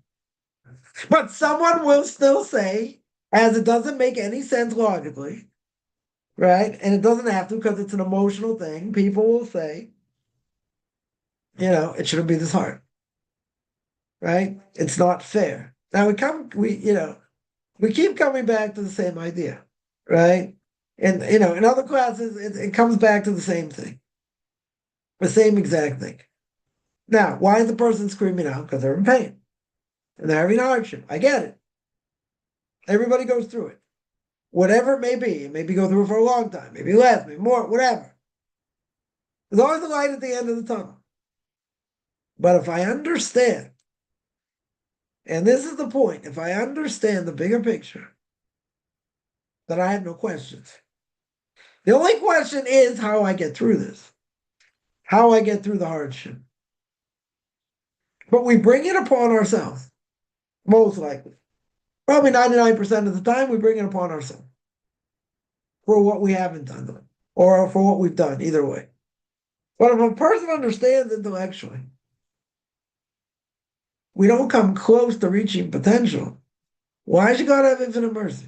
But someone will still say, as it doesn't make any sense logically, right? And it doesn't have to because it's an emotional thing. People will say, it shouldn't be this hard, right? It's not fair. Now we keep coming back to the same idea, right? And in other classes, it comes back to the same thing, the same exact thing. Now, why is the person screaming out? Because they're in pain and they're having hardship. I get it. Everybody goes through it. Whatever it may be, maybe go through it for a long time, maybe less, maybe more, whatever. There's always a light at the end of the tunnel. But if I understand, and this is the point, if I understand the bigger picture, then I have no questions. The only question is how I get through this, how I get through the hardship. But we bring it upon ourselves, most likely. Probably 99% of the time, we bring it upon ourselves for what we haven't done or for what we've done, either way. But if a person understands intellectually, we don't come close to reaching potential. Why should God have infinite mercy?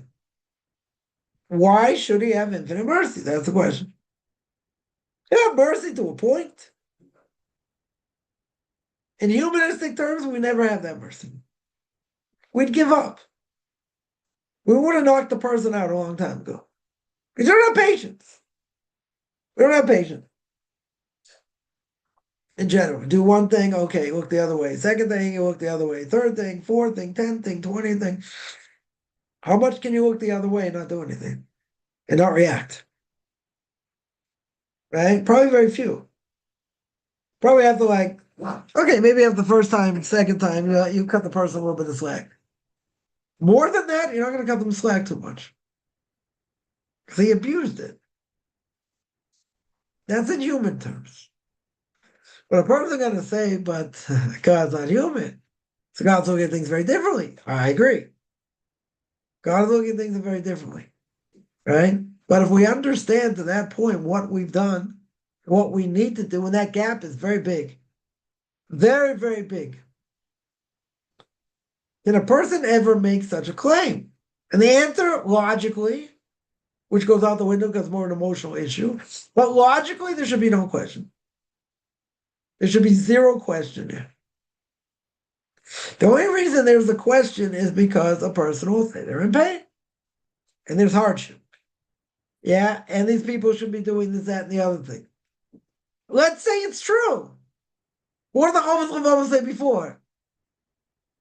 Why should he have infinite mercy? That's the question. He have mercy to a point. In humanistic terms, we never have that mercy. We'd give up. We would have knocked the person out a long time ago. Because we don't have patience. We don't have patience. In general, do one thing, okay, look the other way. Second thing, you look the other way. Third thing, fourth thing, 10th thing, 20th thing. How much can you look the other way and not do anything? And not react? Right? Probably very few. Probably have to okay, maybe after the first time, second time, you cut the person a little bit of slack. More than that, you're not going to cut them slack too much. Because he abused it. That's in human terms. But a person's going to say, but God's not human. So God's looking at things very differently. I agree. God is looking at things very differently. Right? But if we understand to that point what we've done, what we need to do, and that gap is very big. Very, very big. Can a person ever make such a claim? And the answer, logically, which goes out the window because it's more an emotional issue, but logically, there should be no question. There should be zero question there. The only reason there's a question is because a person will say they're in pain and there's hardship. Yeah, and these people should be doing this, that, and the other thing. Let's say it's true. What did the Homo say before?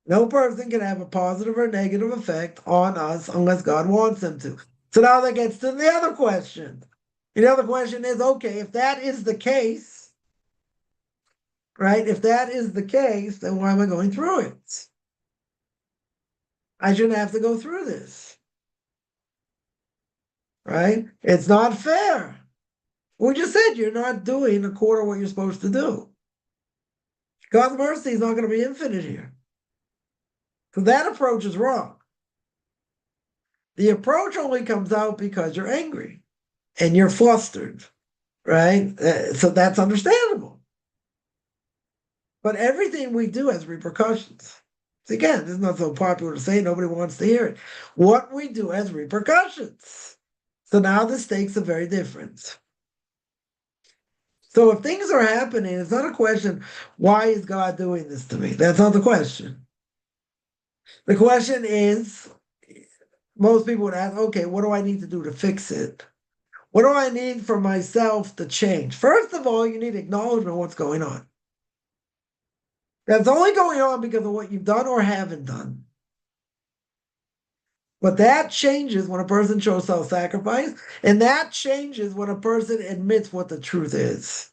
No person can have a positive or negative effect on us unless God wants them to. So now that gets to the other question. The other question is, okay, if that is the case, right? If that is the case, then why am I going through it? I shouldn't have to go through this. Right? It's not fair. We just said you're not doing a quarter of what you're supposed to do. God's mercy is not going to be infinite here. So that approach is wrong. The approach only comes out because you're angry and you're flustered, right? So that's understandable. But everything we do has repercussions. Again, this is not so popular to say, nobody wants to hear it. What we do has repercussions. So now the stakes are very different. So if things are happening, it's not a question, why is God doing this to me? That's not the question. The question is, most people would ask, okay, what do I need to do to fix it? What do I need for myself to change? First of all, you need acknowledgement of what's going on. That's only going on because of what you've done or haven't done. But that changes when a person shows self-sacrifice, and that changes when a person admits what the truth is.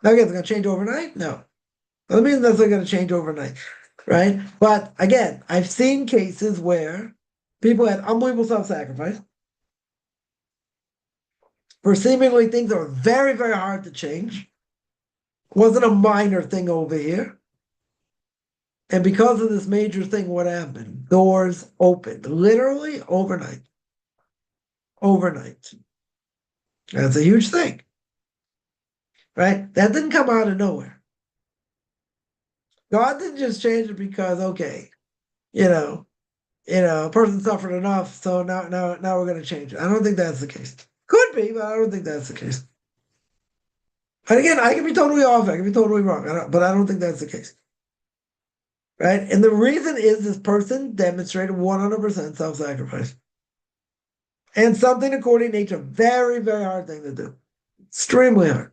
Now, again, it's going to change overnight? No. Doesn't mean that's going to change overnight, right? But again, I've seen cases where people had unbelievable self-sacrifice for seemingly things that were very, very hard to change. Wasn't a minor thing over here. And because of this major thing, what happened? Doors opened, literally overnight. Overnight. That's a huge thing, right? That didn't come out of nowhere. God didn't just change it because, okay, you know, a person suffered enough, so now we're going to change it. I don't think that's the case. Could be, but I don't think that's the case. And again, I can be totally off. I can be totally wrong, but I don't think that's the case. Right? And the reason is this person demonstrated 100% self-sacrifice. And something according to nature, very, very hard thing to do. Extremely hard.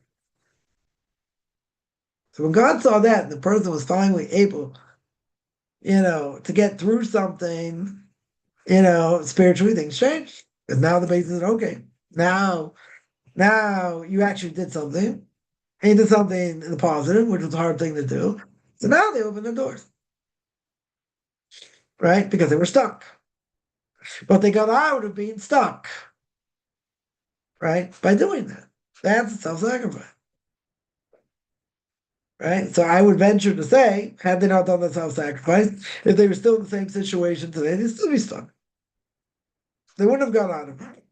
So when God saw that, and the person was finally able, to get through something, spiritually, things changed. Because now the basis is okay. Now you actually did something. And you did something in the positive, which was a hard thing to do. So now they open the doors. Right? Because they were stuck. But they got out of being stuck. Right? By doing that. That's self-sacrifice. Right? So I would venture to say, had they not done the self-sacrifice, if they were still in the same situation today, they'd still be stuck. They wouldn't have got out of it.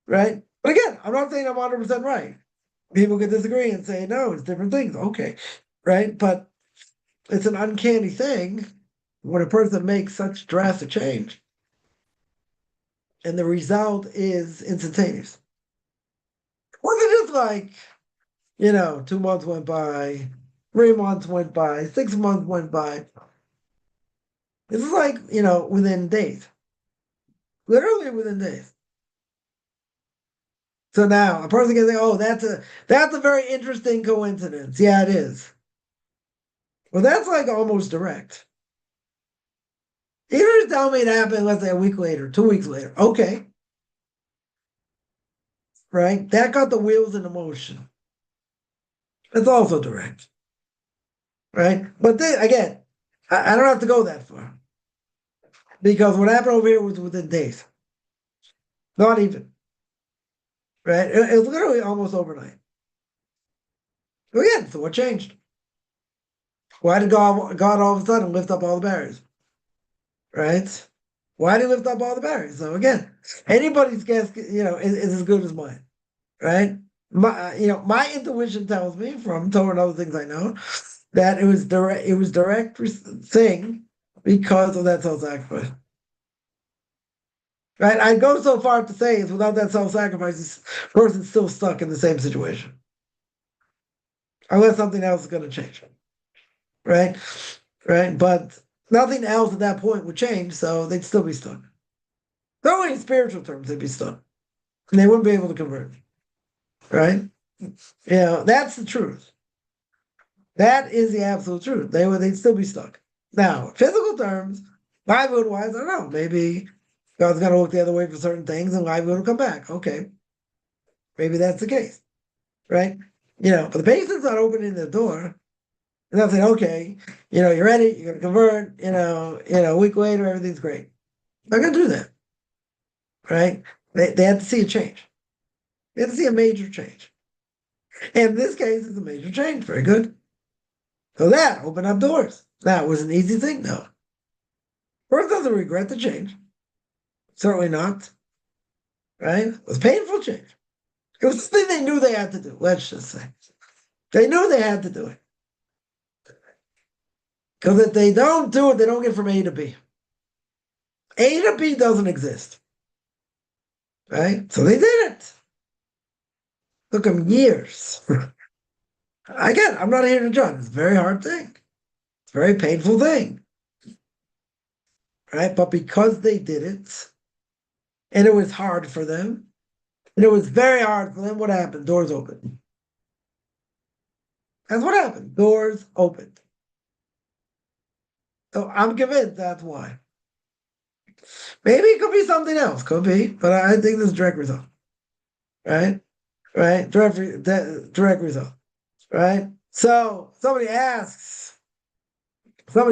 Right? But again, I'm not saying I'm 100% right. People can disagree and say, no, it's different things. Okay. Right? But it's an uncanny thing when a person makes such drastic change and the result is instantaneous. Wasn't just like, 2 months went by, 3 months went by, 6 months went by. This is like, within days. Literally within days. So now a person can say, oh, that's a very interesting coincidence. Yeah, it is. Well, that's like almost direct. Even if you tell me it happened, let's say a week later, 2 weeks later. Okay. Right? That got the wheels in motion. That's also direct. Right? But then again, I don't have to go that far. Because what happened over here was within days. Not even. Right? It was literally almost overnight. Again, so what changed? Why did God all of a sudden lift up all the barriers? Right? Why did he lift up all the barriers? So again, anybody's guess, is as good as mine. Right? My intuition tells me from Torah and other things I know that it was direct thing because of that self-sacrifice. Right? I'd go so far to say is without that self-sacrifice, this person's still stuck in the same situation. Unless something else is going to change. Right? Right? But nothing else at that point would change, so they'd still be stuck. Not only in spiritual terms, they'd be stuck. And they wouldn't be able to convert. Right? That's the truth. That is the absolute truth. They'd still be stuck. Now, physical terms, livelihood wise, I don't know. Maybe God's gonna look the other way for certain things and livelihood will come back. Okay. Maybe that's the case. Right? But the patient's not opening the door and they'll say, okay, you're ready, you're gonna convert, a week later, everything's great. They're gonna do that. Right? They have to see a change. They have to see a major change. And in this case, it's a major change. Very good. So that opened up doors. That was an easy thing, though. Birth doesn't regret the change. Certainly not. Right? It was painful change. It was the thing they knew they had to do, let's just say. They knew they had to do it. Because if they don't do it, they don't get from A to B. A to B doesn't exist. Right? So they did it. Took them years. Again, I'm not here to judge. It's a very hard thing. It's a very painful thing. Right? But because they did it, and it was hard for them, and it was very hard for them, what happened? Doors opened. That's what happened. Doors opened. So I'm convinced that's why. Maybe it could be something else. Could be. But I think this is direct result. Right? Right? Direct result. Right? So somebody asks, so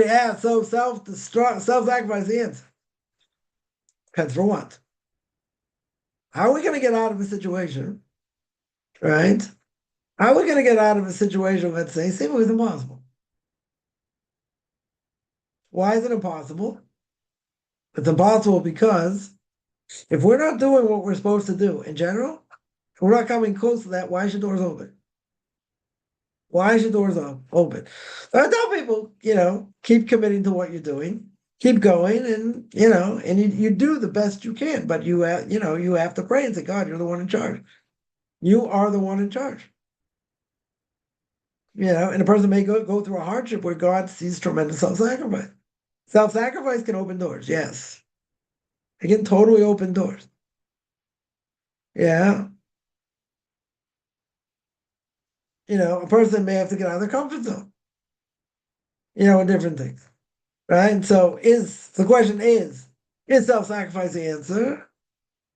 self-sacrifice the answer. Depends for what? How are we going to get out of a situation? Right? How are we going to get out of a situation, let's say, seemingly impossible? Why is it impossible? It's impossible because if we're not doing what we're supposed to do in general, if we're not coming close to that, why should doors open? Why is your doors open? So I tell people, keep committing to what you're doing, keep going, and and you do the best you can. But you have to pray and say, God, you're the one in charge. You are the one in charge. And a person may go through a hardship where God sees tremendous self-sacrifice. Self-sacrifice can open doors, yes. It can totally open doors. Yeah. A person may have to get out of their comfort zone, in different things. Right? And so the question is self-sacrifice the answer?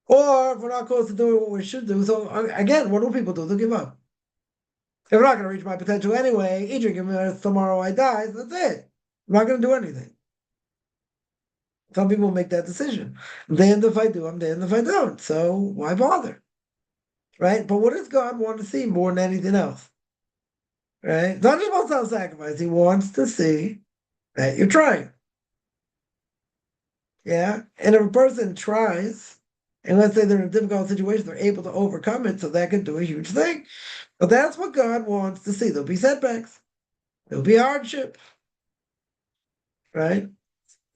Or if we're not close to doing what we should do, so again, what do people do? They'll give up. If I'm not going to reach my potential anyway, eat, drink, and tomorrow I die, that's it. I'm not going to do anything. Some people make that decision. I'm damned if I do, I'm damned if I don't. So why bother? Right? But what does God want to see more than anything else? Right? It's not just about self-sacrifice. He wants to see that you're trying. Yeah. And if a person tries, and let's say they're in a difficult situation, they're able to overcome it, so that could do a huge thing. But that's what God wants to see. There'll be setbacks, there'll be hardship, right?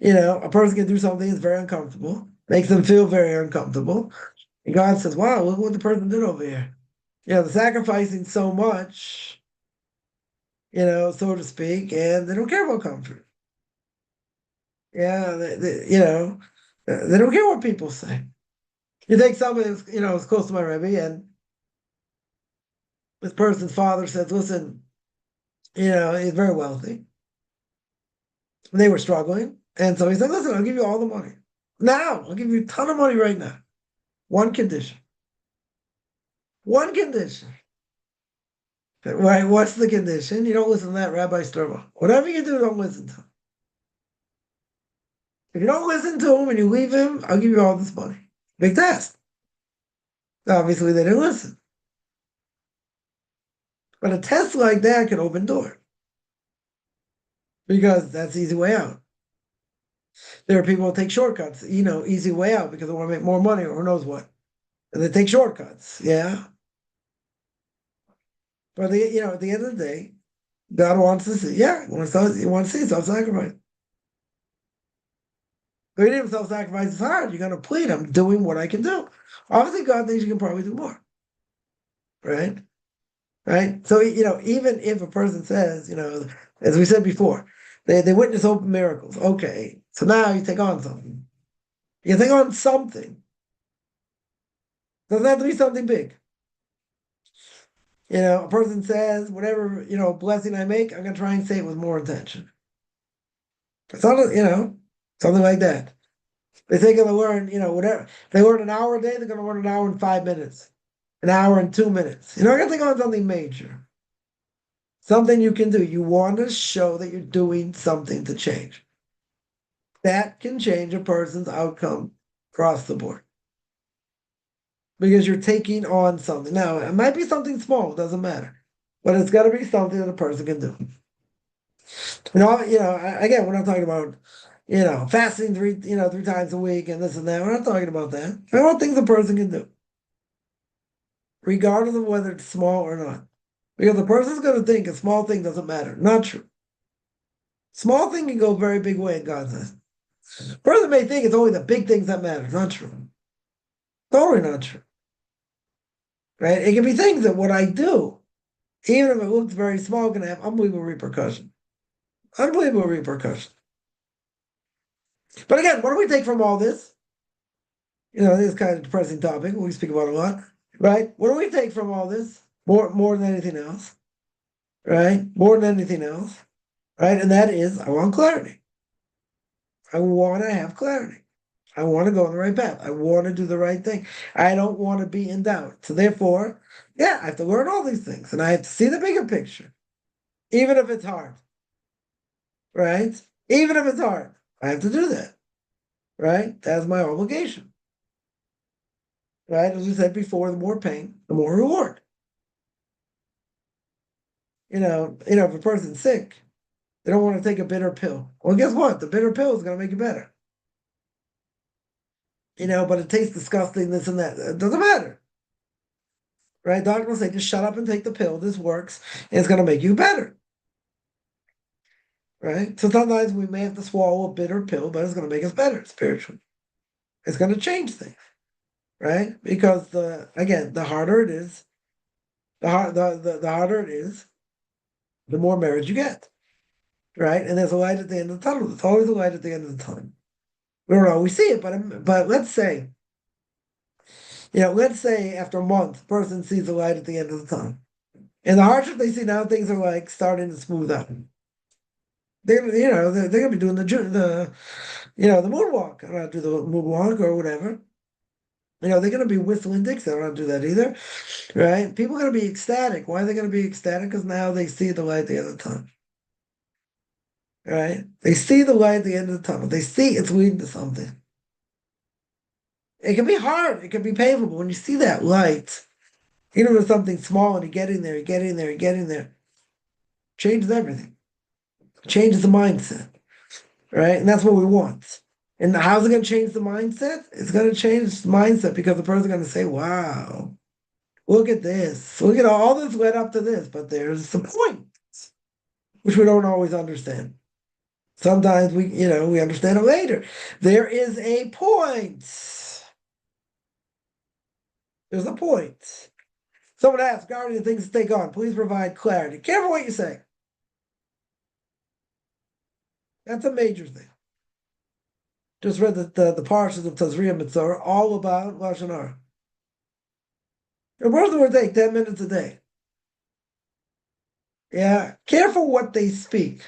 A person can do something that's very uncomfortable, makes them feel very uncomfortable. And God says, wow, look what the person did over here. They're sacrificing so much, so to speak, and they don't care about comfort. Yeah, they don't care what people say. You take somebody who's, is close to my Rebbe, and this person's father says, listen, he's very wealthy. And they were struggling. And so he said, listen, I'll give you all the money. Now, I'll give you a ton of money right now. One condition. One condition. Right? What's the condition? You don't listen to that Rabbi Sturba. Whatever you do, don't listen to him. If you don't listen to him and you leave him, I'll give you all this money. Big test. Obviously, they didn't listen. But a test like that can open doors. Because that's the easy way out. There are people who take shortcuts, easy way out because they want to make more money or who knows what. And they take shortcuts, yeah. But at the end of the day, God wants to see, he wants to see self-sacrifice. So even self-sacrifice is hard. You're going to plead, I'm doing what I can do. Obviously, God thinks you can probably do more. Right? Right? So, even if a person says, as we said before, they witness open miracles. Okay, so now you take on something. You take on something. Doesn't have to be something big. A person says, whatever, blessing I make, I'm going to try and say it with more intention. It's not, something like that. They think they're going to learn, whatever. If they learn an hour a day, they're going to learn an hour and 5 minutes, an hour and 2 minutes. You're not going to think on something major. Something you can do. You want to show that you're doing something to change. That can change a person's outcome across the board. Because you're taking on something. Now, it might be something small, it doesn't matter. But it's got to be something that a person can do. Again, we're not talking about, fasting three times a week and this and that. We're not talking about that. There are things a person can do, regardless of whether it's small or not. Because the person's going to think a small thing doesn't matter. Not true. Small thing can go a very big way in God's eyes. Person may think it's only the big things that matter. Not true. Totally not true. Right? It can be things that what I do, even if it looks very small, can have unbelievable repercussion. Unbelievable repercussion. But again, what do we take from all this? This is kind of a depressing topic. We speak about a lot, right? What do we take from all this? More than anything else, right? More than anything else, right? And that is, I want clarity. I want to have clarity. I want to go on the right path. I want to do the right thing. I don't want to be in doubt. So therefore, I have to learn all these things, and I have to see the bigger picture, even if it's hard, right? Even if it's hard, I have to do that, right? That's my obligation, right? As we said before, the more pain, the more reward. If a person's sick, they don't want to take a bitter pill. Well, guess what? The bitter pill is going to make you better. But it tastes disgusting, this and that. It doesn't matter. right? Doctor will say, just shut up and take the pill. This works. And it's going to make you better, right? So sometimes we may have to swallow a bitter pill, but it's going to make us better spiritually. It's going to change things, right? Because the harder it is, the harder it is, the more marriage you get, right? And there's a light at the end of the tunnel. There's always a light at the end of the tunnel. We don't always see it, but let's say, let's say after a month, the person sees the light at the end of the tunnel. And the hardship they see now, things are like starting to smooth out. They're gonna be doing the moonwalk. I don't know how to do the moonwalk or whatever. They're gonna be whistling Dixie. I don't know how to do that either, right? People are gonna be ecstatic. Why are they gonna be ecstatic? Because now they see the light at the end of the tunnel, right? They see the light at the end of the tunnel. They see it's leading to something. It can be hard. It can be painful, but when you see that light, even if it's something small, and you get in there, you get in there, you get in there, changes everything. Changes the mindset, right? And that's what we want. And how's it going to change the mindset? It's going to change the mindset because the person's going to say, wow, look at this. Look at all this led up to this, but there's the point, which we don't always understand. Sometimes we understand it later. There is a point. There's a point. Someone asked, regarding the things to take on, please provide clarity. Careful what you say. That's a major thing. Just read the parshas of Tazria Mitzvah, all about Lashon Hara. A person would take 10 minutes a day. Yeah, careful what they speak.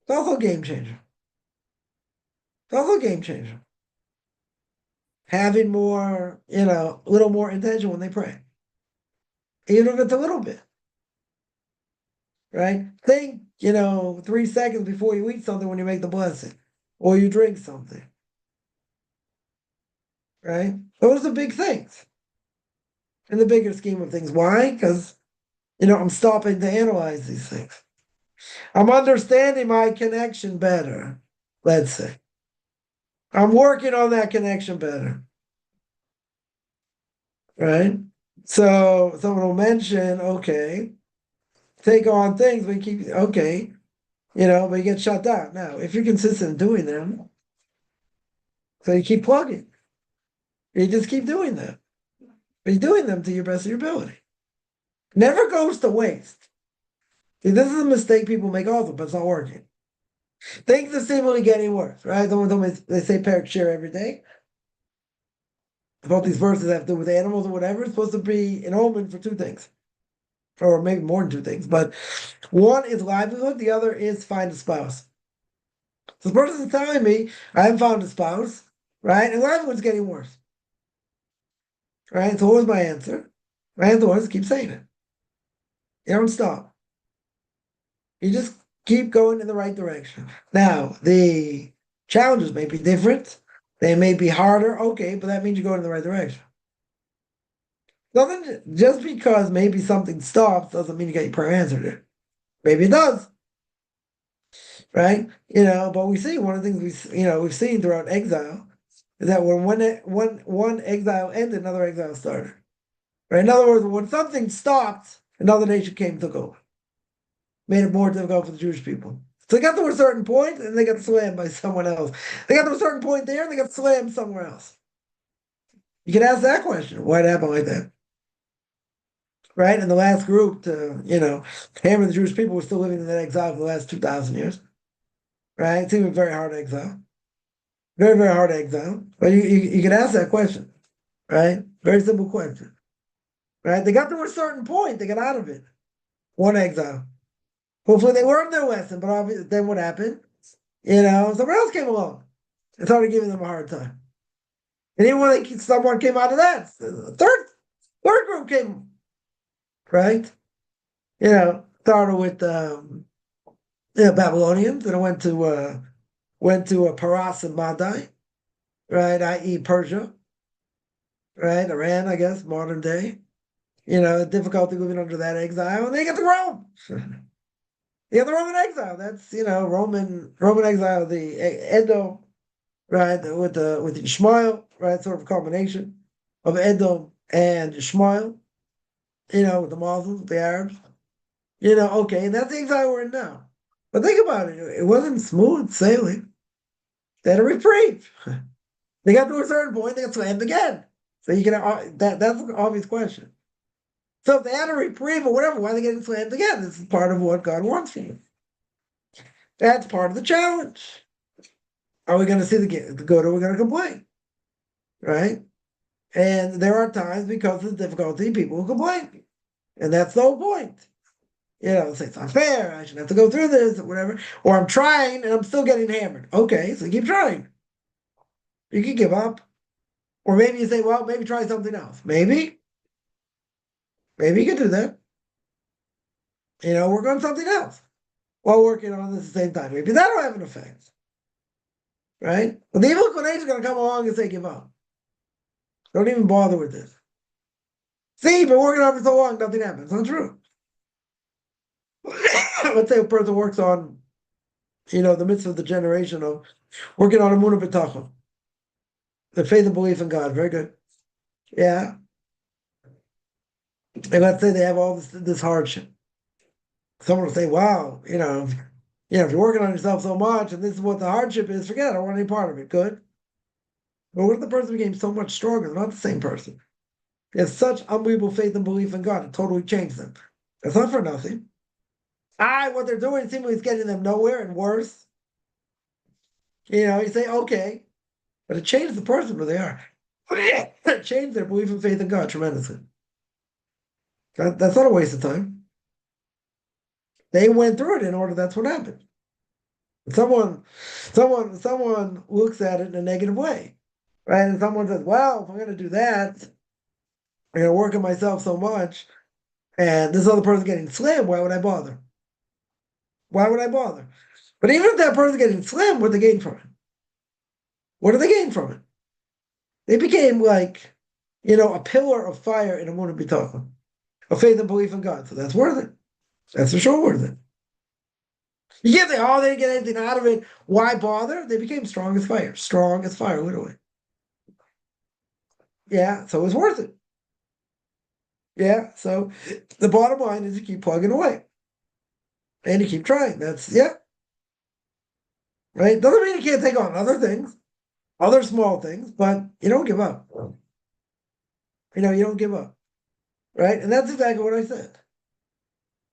It's also a game changer. It's also a game changer. Having more, a little more intention when they pray. Even if it's a little bit. Right? Think, 3 seconds before you eat something when you make the blessing. Or you drink something. Right? Those are big things. In the bigger scheme of things. Why? Because, I'm stopping to analyze these things. I'm understanding my connection better, let's say. I'm working on that connection better. Right? So someone will mention, okay, take on things, but you keep, okay, but you get shut down. Now, if you're consistent in doing them, so you keep plugging. You just keep doing them. But you're doing them to your best of your ability. Never goes to waste. See, this is a mistake people make also, but it's not working. Things are seemingly getting worse, right? They say Pirkei Avos every day. Both these verses have to do with animals or whatever. It's supposed to be an omen for two things. Or maybe more than two things. But one is livelihood, the other is find a spouse. So the person is telling me, I haven't found a spouse, right? And livelihood's getting worse. Right? So what was my answer? My answer was keep saying it. You don't stop. You just keep going in the right direction. Now, the challenges may be different. They may be harder. Okay, but that means you're going in the right direction. Just because maybe something stops doesn't mean you get your prayer answered it. Maybe it does. Right? But we see one of the things we've seen throughout exile is that when one exile ended, another exile started. Right? In other words, when something stopped, another nation came and took over. Made it more difficult for the Jewish people. So they got to a certain point and they got slammed by someone else. They got to a certain point there and they got slammed somewhere else. You can ask that question. Why did it happen like that? Right? And the last group to, hammer the Jewish people were still living in that exile for the last 2,000 years. Right? It's even very hard exile. Very, very hard exile. But you can ask that question. Right? Very simple question. Right? They got to a certain point. They got out of it. One exile. Hopefully they learned their lesson, but obviously, then what happened? Someone else came along and started giving them a hard time. And even when someone came out of that, the third group came, right? Started with Babylonians, and it went to Paras and Madai, right? I.e. Persia, right? Iran, I guess, modern day. Difficulty living under that exile, and they get to Rome. Yeah, the Roman exile. That's Roman exile. The Edom, right? With Ishmael, right? Sort of a combination of Edom and Ishmael, with the Muslims, the Arabs, okay, and that's the anxiety we're in now. But think about it, it wasn't smooth sailing. They had a reprieve. They got to a certain point, they got slammed again. So you can that's an obvious question. So if they had a reprieve or whatever, why are they getting slammed again? This is part of what God wants from them. That's part of the challenge. Are we going to see the good or are we going to complain? Right? And there are times because of the difficulty, people will complain. And that's the whole point. Say it's not fair, I shouldn't have to go through this or whatever. Or I'm trying and I'm still getting hammered. Okay, so keep trying. You can give up. Or maybe you say, well, maybe try something else. Maybe. Maybe you can do that. Work on something else while working on this at the same time. Maybe that'll have an effect. Right? But the evil inclination is going to come along and say, give up. Don't even bother with this. See, you've been working on it for so long, nothing happens. It's not true. Let's say a person works on, the midst of the generation of working on Emunah B'tachon, the faith and belief in God. Very good. Yeah. And let's say they have all this hardship. Someone will say, wow, if you're working on yourself so much and this is what the hardship is, forget it, I don't want any part of it. Good. But what if the person became so much stronger? They're not the same person. They have such unbelievable faith and belief in God, it totally changed them. That's not for nothing. What they're doing seemingly is getting them nowhere and worse. You say, okay, but it changed the person who they are. It changed their belief and faith in God tremendously. That's not a waste of time. They went through it in order. That's what happened. Someone looks at it in a negative way, right? And someone says, "Well, if I'm going to do that, I'm going to work on myself so much, and this other person getting slammed. Why would I bother? Why would I bother?" But even if that person getting slammed, what do they gain from it? What do they gain from it? They became like, a pillar of fire in Emunah B'tachon, of faith and belief in God. So that's worth it. That's for sure worth it. You can't say, oh, they didn't get anything out of it. Why bother? They became strong as fire. Strong as fire, literally. Yeah, so it was worth it. Yeah, so the bottom line is you keep plugging away. And you keep trying. Yeah. Right? Doesn't mean you can't take on other things, other small things, but you don't give up. You don't give up. Right? And that's exactly what I said.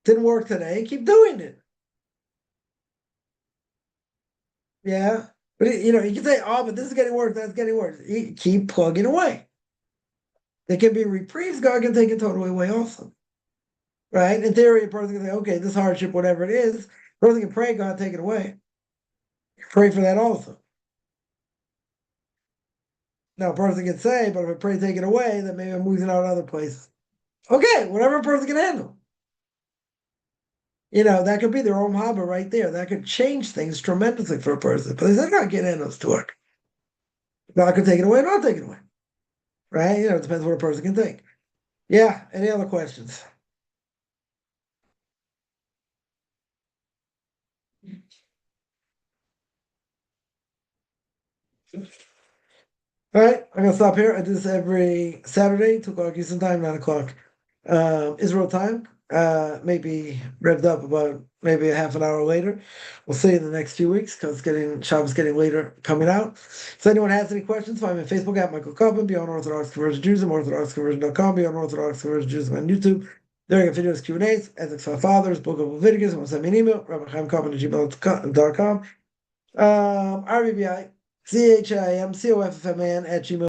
Didn't work today, keep doing it. Yeah. But you can say, oh, but this is getting worse, that's getting worse. You keep plugging away. There can be reprieves, God can take it totally away also. Right? In theory, a person can say, okay, this hardship, whatever it is, a person can pray, God take it away. Pray for that also. Now, a person can say, but if I pray take it away, then maybe I'm losing out on other places. Okay, whatever a person can handle. That could be their own hobby right there. That could change things tremendously for a person. But they said, God can't handle this to work. God could take it away, not take it away. Right? It depends what a person can think. Yeah, any other questions? All right, I'm gonna stop here. I do this every Saturday, 2 o'clock Eastern time, 9 o'clock Israel time. Maybe revved up about maybe a half an hour later. We'll see in the next few weeks because Shabbos getting later coming out. So anyone has any questions, find me on Facebook at Michael Kaufman, Beyond Orthodox Conversion Judaism, OrthodoxConversion.com, Beyond Orthodox Conversion Judaism on YouTube. There you get videos, Q&As, ethics for fathers, book of Leviticus. Want to send me an email, RabbiChaimKaufman@gmail.com. RBBI, CHIMCOFFMAN at gmail.